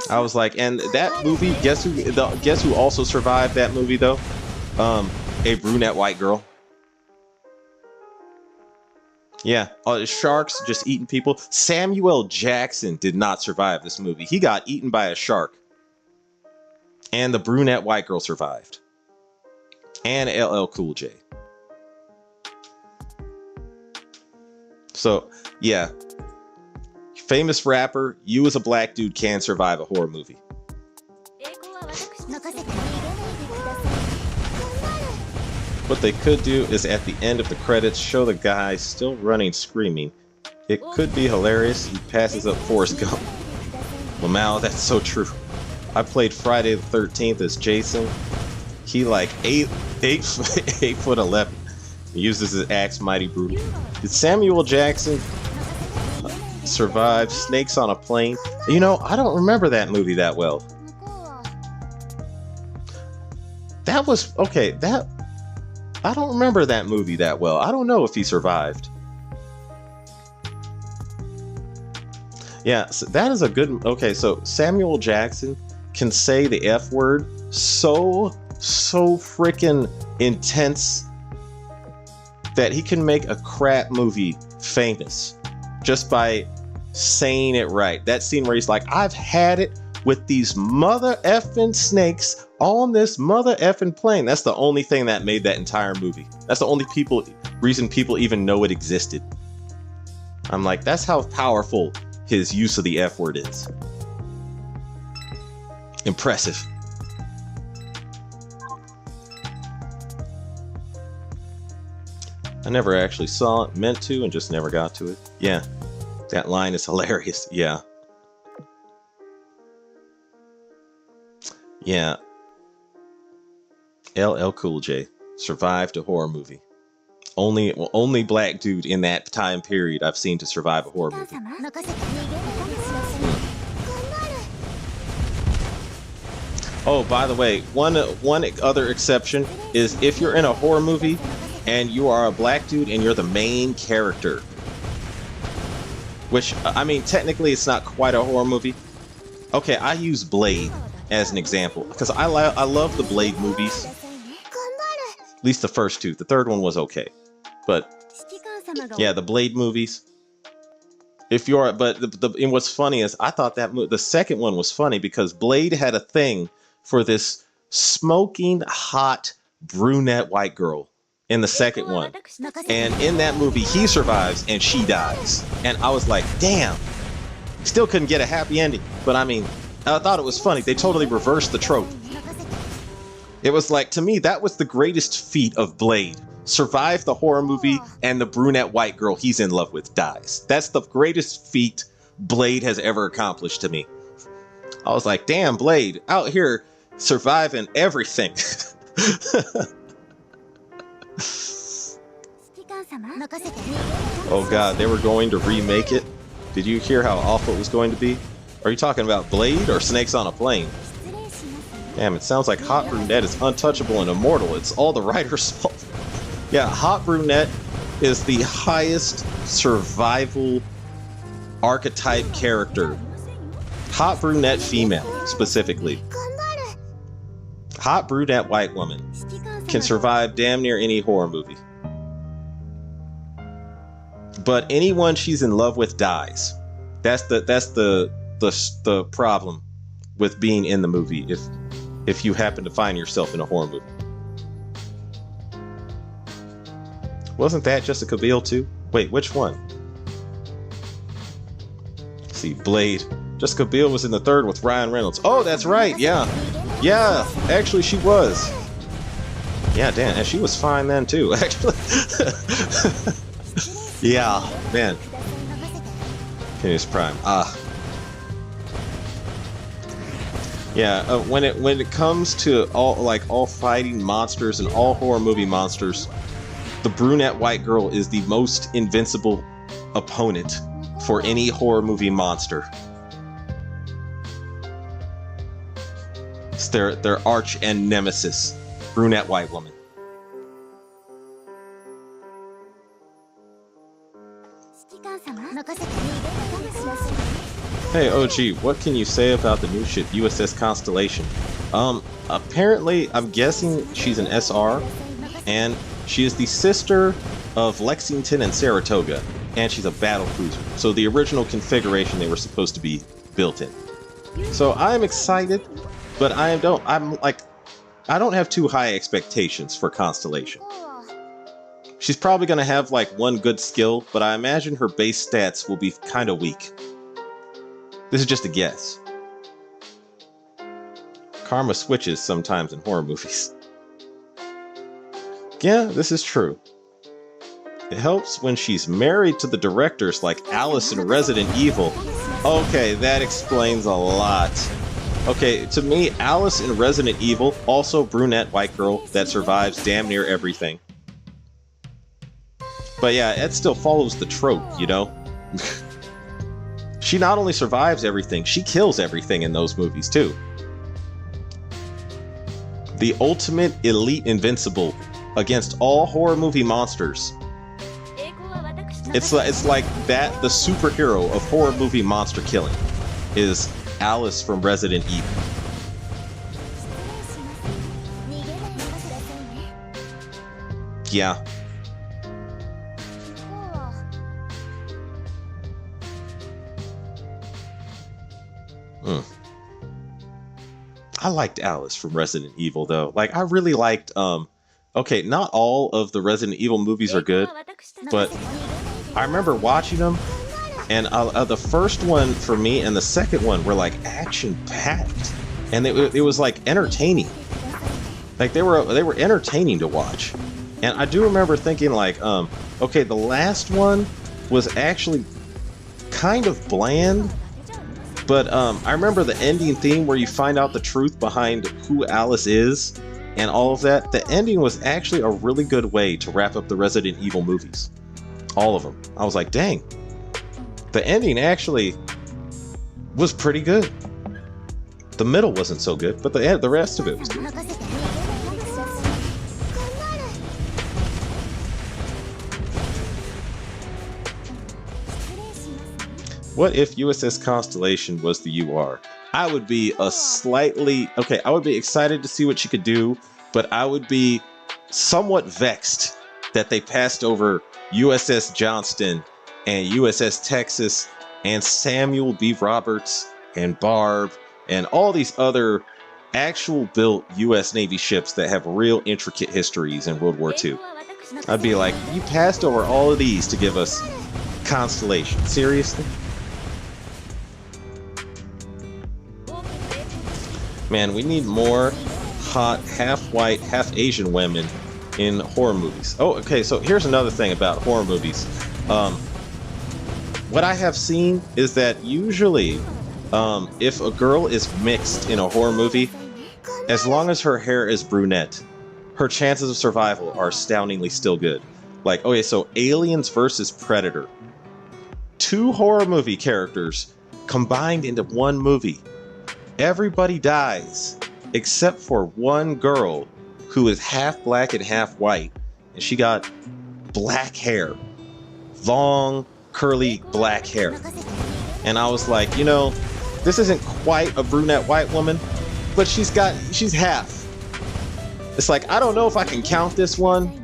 I was like, and that movie, guess who also survived that movie though? A brunette white girl. Yeah, sharks just eating people. Samuel Jackson did not survive this movie. He got eaten by a shark. And the brunette white girl survived. And LL Cool J. So, yeah. Famous rapper, you as a black dude can survive a horror movie. What they could do is at the end of the credits show the guy still running screaming. It could be hilarious. He passes up Forrest Gump. Lamau, that's so true. I played Friday the 13th as Jason. He like 8'11". He uses his axe mighty brutal. Did Samuel Jackson survive Snakes on a Plane? I don't remember that movie that well. That was okay. I don't remember that movie that well. I don't know if he survived. Yeah, so that is a good. Okay, so Samuel Jackson can say the F word so freaking intense that he can make a crap movie famous just by saying it right. That scene where he's like, I've had it with these mother effing snakes on this mother effing plane. That's the only thing that made that entire movie. That's the only reason people even know it existed. I'm like, that's how powerful his use of the F word is. Impressive. I never actually saw it, meant to, and just never got to it. Yeah, that line is hilarious. Yeah. Yeah. LL Cool J survived a horror movie. Only black dude in that time period I've seen to survive a horror movie. Oh, by the way, one other exception is if you're in a horror movie and you are a black dude and you're the main character. Which, I mean, technically it's not quite a horror movie. Okay, I use Blade as an example because I love the Blade movies. At least the first two. The third one was okay. But yeah, the Blade movies. And what's funny is I thought that the second one was funny because Blade had a thing for this smoking hot brunette white girl in the second one. And in that movie, he survives and she dies. And I was like, damn. Still couldn't get a happy ending. But I mean, I thought it was funny. They totally reversed the trope. It was like, to me, that was the greatest feat of Blade. Survive the horror movie and the brunette white girl he's in love with dies. That's the greatest feat Blade has ever accomplished to me. I was like, damn, Blade, out here surviving everything. Oh god, they were going to remake it? Did you hear how awful it was going to be? Are you talking about Blade or Snakes on a Plane? Damn, it sounds like Hot Brunette is untouchable and immortal. It's all the writer's fault. Yeah, Hot Brunette is the highest survival archetype character. Hot Brunette female, specifically. Hot Brunette white woman can survive damn near any horror movie. But anyone she's in love with dies. That's the problem with being in the movie if you happen to find yourself in a horror movie. Wasn't that Jessica Biel too? Wait, which one? Let's see, Blade. Jessica Biel was in the third with Ryan Reynolds. Oh, that's right, yeah. Yeah, actually she was. Yeah, damn, and she was fine then too, actually. Yeah, man. Optimus Prime. Yeah, when it comes to all fighting monsters and all horror movie monsters, the brunette white girl is the most invincible opponent for any horror movie monster. It's their arch and nemesis, brunette white woman. Hey OG, what can you say about the new ship USS Constellation? Apparently, I'm guessing she's an SR, and she is the sister of Lexington and Saratoga, and she's a battle cruiser. So the original configuration they were supposed to be built in. So I'm excited, but I don't have too high expectations for Constellation. She's probably going to have like one good skill, but I imagine her base stats will be kind of weak. This is just a guess. Karma switches sometimes in horror movies. Yeah, this is true. It helps when she's married to the directors like Alice in Resident Evil. Okay, that explains a lot. Okay, to me, Alice in Resident Evil, also brunette white girl that survives damn near everything. But yeah, it still follows the trope, you know? She not only survives everything, she kills everything in those movies too. The ultimate elite invincible against all horror movie monsters. It's like that, the superhero of horror movie monster killing is Alice from Resident Evil. Yeah. I liked Alice from Resident Evil though. Like I really liked okay, not all of the Resident Evil movies are good, but I remember watching them, and the first one for me and the second one were like action packed, and it was like entertaining. Like they were entertaining to watch. And I do remember thinking like okay, the last one was actually kind of bland. But I remember the ending theme where you find out the truth behind who Alice is and all of that. The ending was actually a really good way to wrap up the Resident Evil movies. All of them. I was like, dang. The ending actually was pretty good. The middle wasn't so good, but the rest of it was good. What if USS Constellation was the UR? I would be I would be excited to see what she could do, but I would be somewhat vexed that they passed over USS Johnston and USS Texas and Samuel B. Roberts and Barb and all these other actual built US Navy ships that have real intricate histories in World War II. I'd be like, you passed over all of these to give us Constellation. Seriously? Man, we need more hot, half white, half Asian women in horror movies. Oh, okay, so here's another thing about horror movies. What I have seen is that usually, if a girl is mixed in a horror movie, as long as her hair is brunette, her chances of survival are astoundingly still good. Like, okay, so Aliens versus Predator. 2 horror movie characters combined into one movie. Everybody dies except for one girl who is half black and half white, and she got black hair. Long, curly black hair. And I was like, you know, this isn't quite a brunette white woman, but she's half. It's like, I don't know if I can count this one,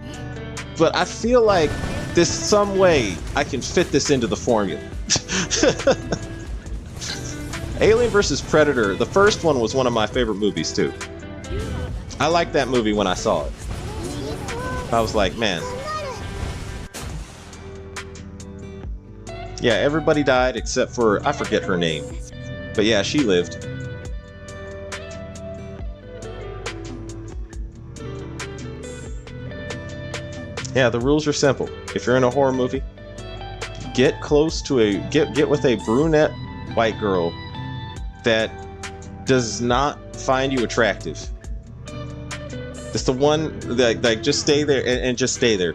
but I feel like there's some way I can fit this into the formula. Alien vs. Predator, the first one was one of my favorite movies too. I liked that movie when I saw it. I was like, man. Yeah, everybody died except for, I forget her name. But yeah, she lived. Yeah, the rules are simple. If you're in a horror movie, get close to get with a brunette white girl that does not find you attractive. It's the one that, like, just stay there and just stay there.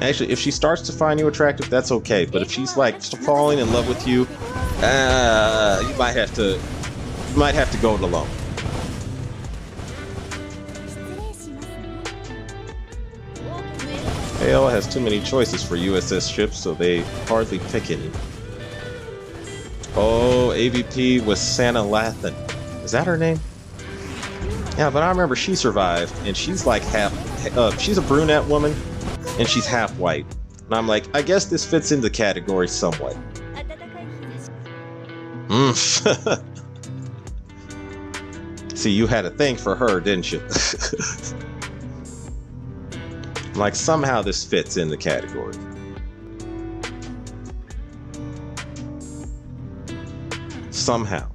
Actually, if she starts to find you attractive, that's okay. But if she's like falling in love with you, you might have to go it alone. AO has too many choices for USS ships, so they hardly pick any. Oh, AVP was Santa Lathan. Is that her name? Yeah, but I remember she survived, and she's like she's a brunette woman, and she's half white. And I'm like, I guess this fits into the category somewhat. See, you had a thing for her, didn't you? Like, somehow this fits in the category. Somehow.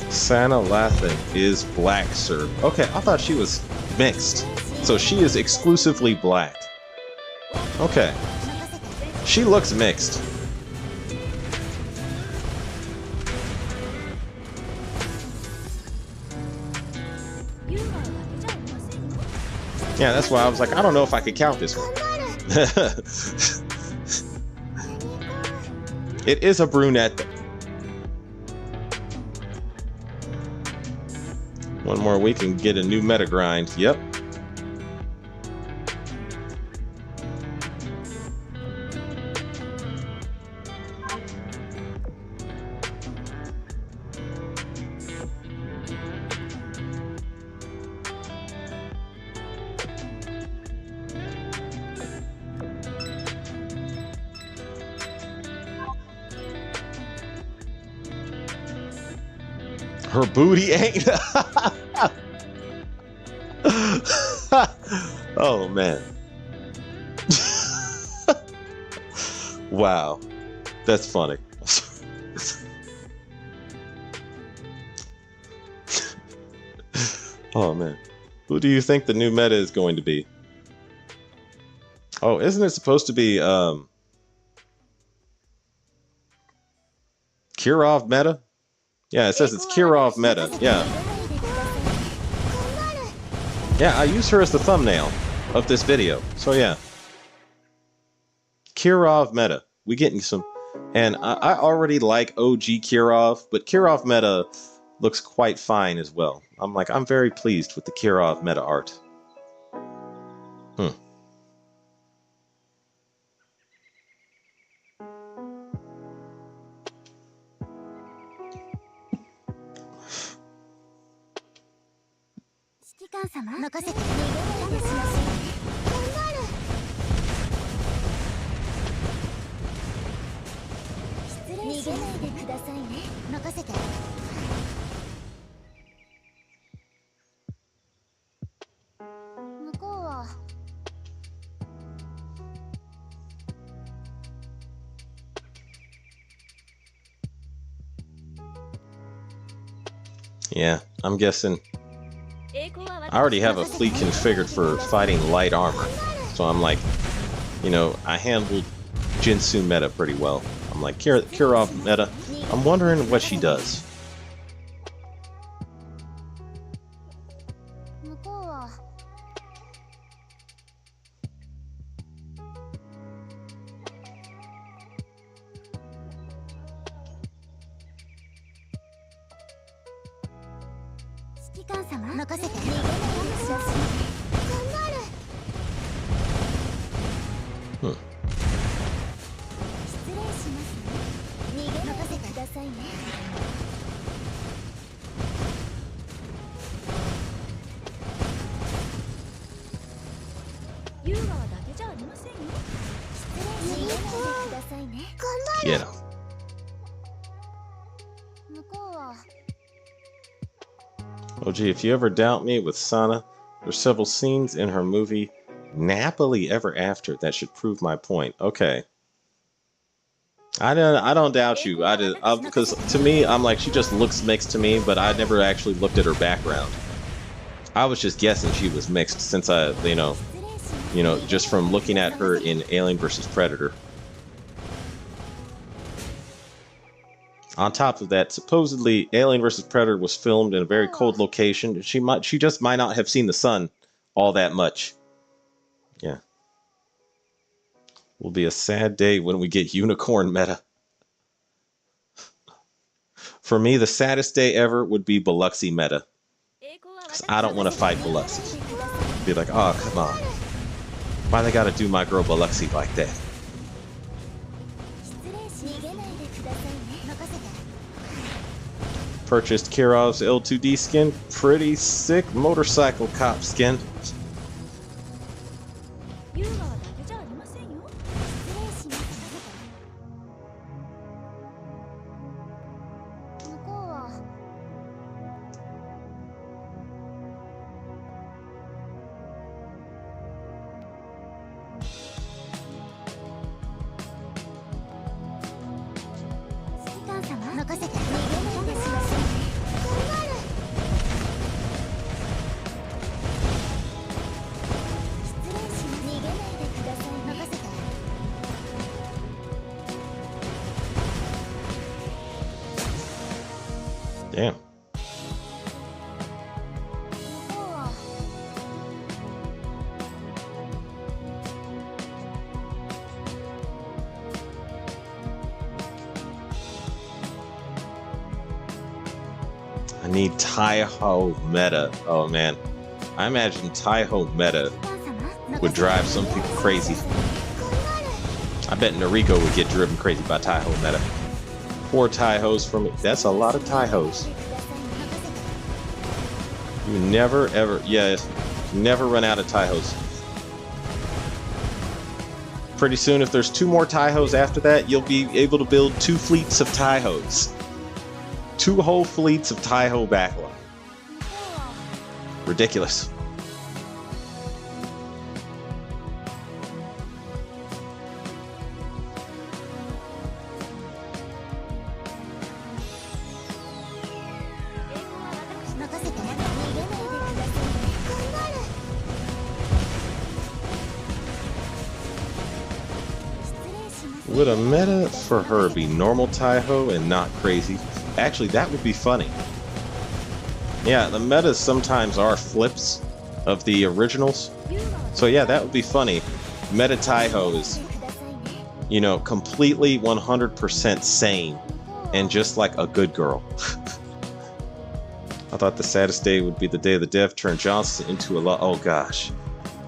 Santa Lathan is black, sir. Okay, I thought she was mixed. So she is exclusively black. Okay. She looks mixed. Yeah, that's why I was like, I don't know if I could count this one. It is a brunette, though. One more week and get a new meta grind. Yep. Her booty ain't. Oh man. Wow. That's funny. Oh man. Who do you think the new meta is going to be? Oh, isn't it supposed to be Kirov meta? Yeah, it says it's Kirov meta. Yeah. Yeah, I use her as the thumbnail of this video. So yeah. Kirov meta. We getting some. And I already like OG Kirov, but Kirov meta looks quite fine as well. I'm very pleased with the Kirov meta art. Yeah, I'm guessing. I already have a fleet configured for fighting light armor. So I'm like, you know, I handled Jinsu meta pretty well. I'm like, Kirov meta, I'm wondering what she does. Get him. Oh gee, if you ever doubt me with Sana, there's several scenes in her movie Napoli Ever After that should prove my point. Okay. I don't doubt you. Because to me, I'm like, she just looks mixed to me, but I never actually looked at her background. I was just guessing she was mixed since you know, just from looking at her in Alien vs. Predator. On top of that, supposedly Alien vs. Predator was filmed in a very cold location. She just might not have seen the sun all that much. Yeah. Will be a sad day when we get unicorn meta. For me, the saddest day ever would be Biluxy meta. Because I don't want to fight Biluxy. Be like, oh, come on. Why they gotta do my girl Biluxy like that? Purchased Kirov's L2D skin. Pretty sick motorcycle cop skin. Damn. I need Taiho meta. Oh man. I imagine Taiho meta would drive some people crazy. I bet Noriko would get driven crazy by Taiho meta. 4 Taihos for me. That's a lot of Taihos. You never ever, never run out of Taihos. Pretty soon, if there's 2 more Taihos after that, you'll be able to build 2 fleets of Taihos. 2 whole fleets of Taiho backlog. Ridiculous. Would a meta for her be normal Taiho and not crazy? Actually, that would be funny. Yeah, the metas sometimes are flips of the originals. So yeah, that would be funny. Meta Taiho is, you know, completely 100% sane and just like a good girl. I thought the saddest day would be the day the dev turned Johnson into a oh gosh.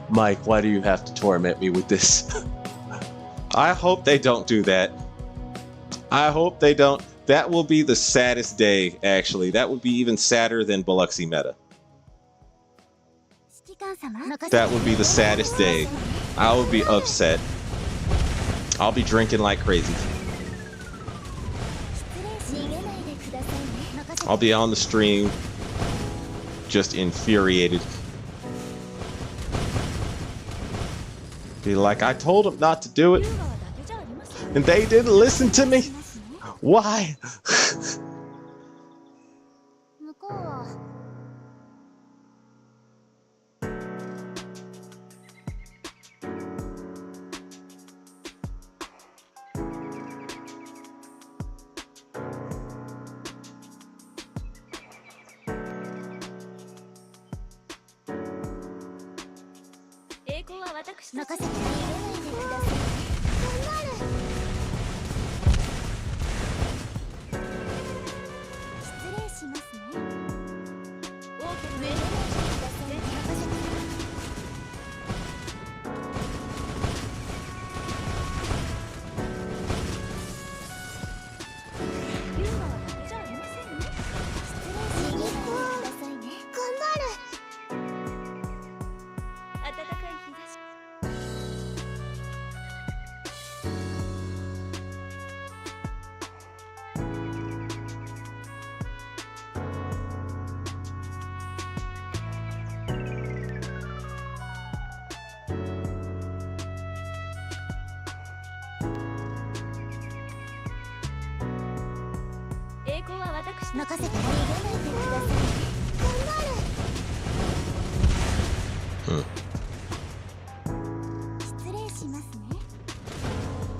Mike, why do you have to torment me with this? I hope they don't do that. I hope they don't. That will be the saddest day, actually. That would be even sadder than Biluxy meta. That would be the saddest day. I would be upset. I'll be drinking like crazy. I'll be on the stream, just infuriated. Be like, I told them not to do it, and they didn't listen to me. Why?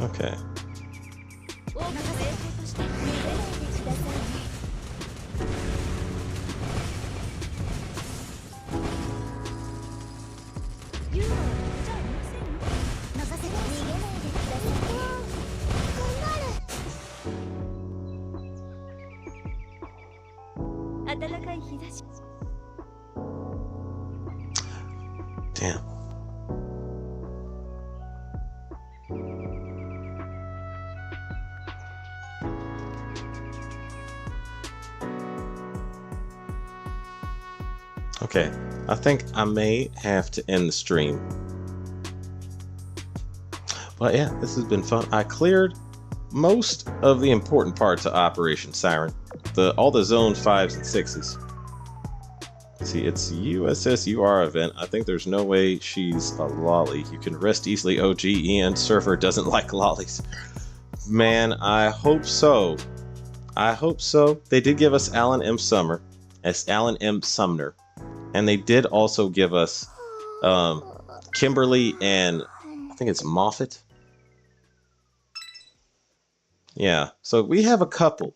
Okay. Damn. Okay, I think I may have to end the stream. But yeah, this has been fun. I cleared most of the important parts of Operation Siren. All the Zone 5s and 6s. See, it's USS UR event. I think there's no way she's a lolly. You can rest easily. OG Ian Surfer doesn't like lollies. Man, I hope so. I hope so. They did give us Alan M. Sumner. And they did also give us Kimberly and I think it's Moffat. Yeah, so we have a couple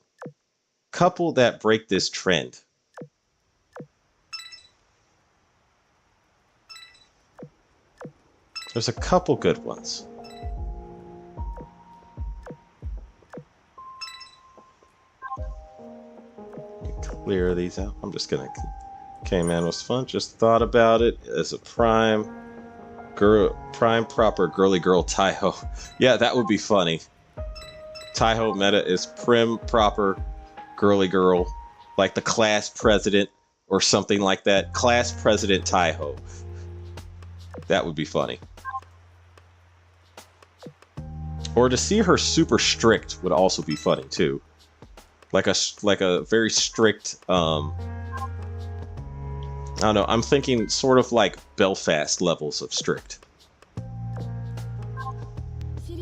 that break this trend. There's a couple good ones. Clear these out. I'm just gonna. Okay, man, it was fun. Just thought about it as a prime proper girly girl Taiho. Yeah, that would be funny. Taiho meta is prim proper girly girl, like the class president or something like that. Class president Taiho. That would be funny. Or to see her super strict would also be funny too. Like a very strict I don't know, I'm thinking sort of like Belfast levels of strict. Let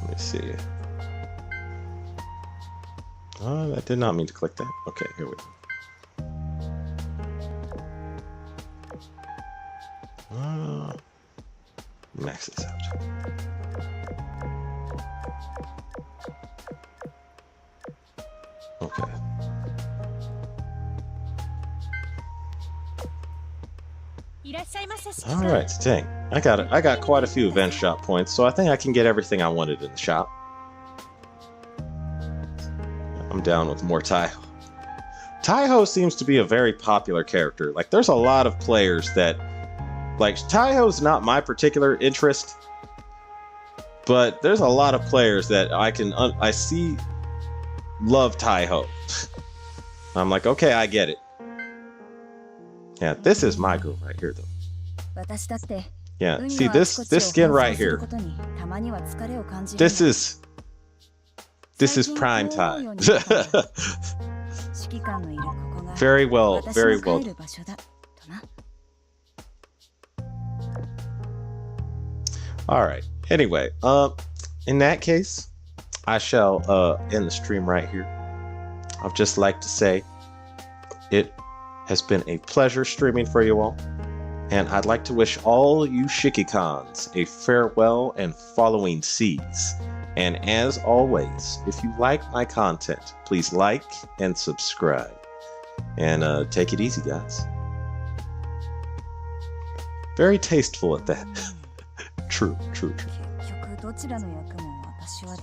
me see. Oh, I did not mean to click that. Okay, here we go. Max this out. Okay. All right, dang. I got quite a few event shop points, so I think I can get everything I wanted in the shop. I'm down with more Taiho. Taiho seems to be a very popular character. Like, there's a lot of players that... Like, Taiho's not my particular interest, but there's a lot of players that I see love Taiho. I'm like, okay, I get it. Yeah, this is my girl right here, though. 私だって Yeah, 海 see のあち this こちを this skin 奔 right 走する here. ことにたまには疲れを感じるん This だ is this is 最近 prime こう time. ようになったんだ指揮官のいるここが Very well, 私 very の well. 帰る場所だとな All right. Anyway, in that case, I shall end the stream right here. I'd just like to say it has been a pleasure streaming for you all. And I'd like to wish all you Shikikans a farewell and following seas. And as always, if you like my content, please like and subscribe. And take it easy, guys. Very tasteful at that. True. 結局どちらの役も私はで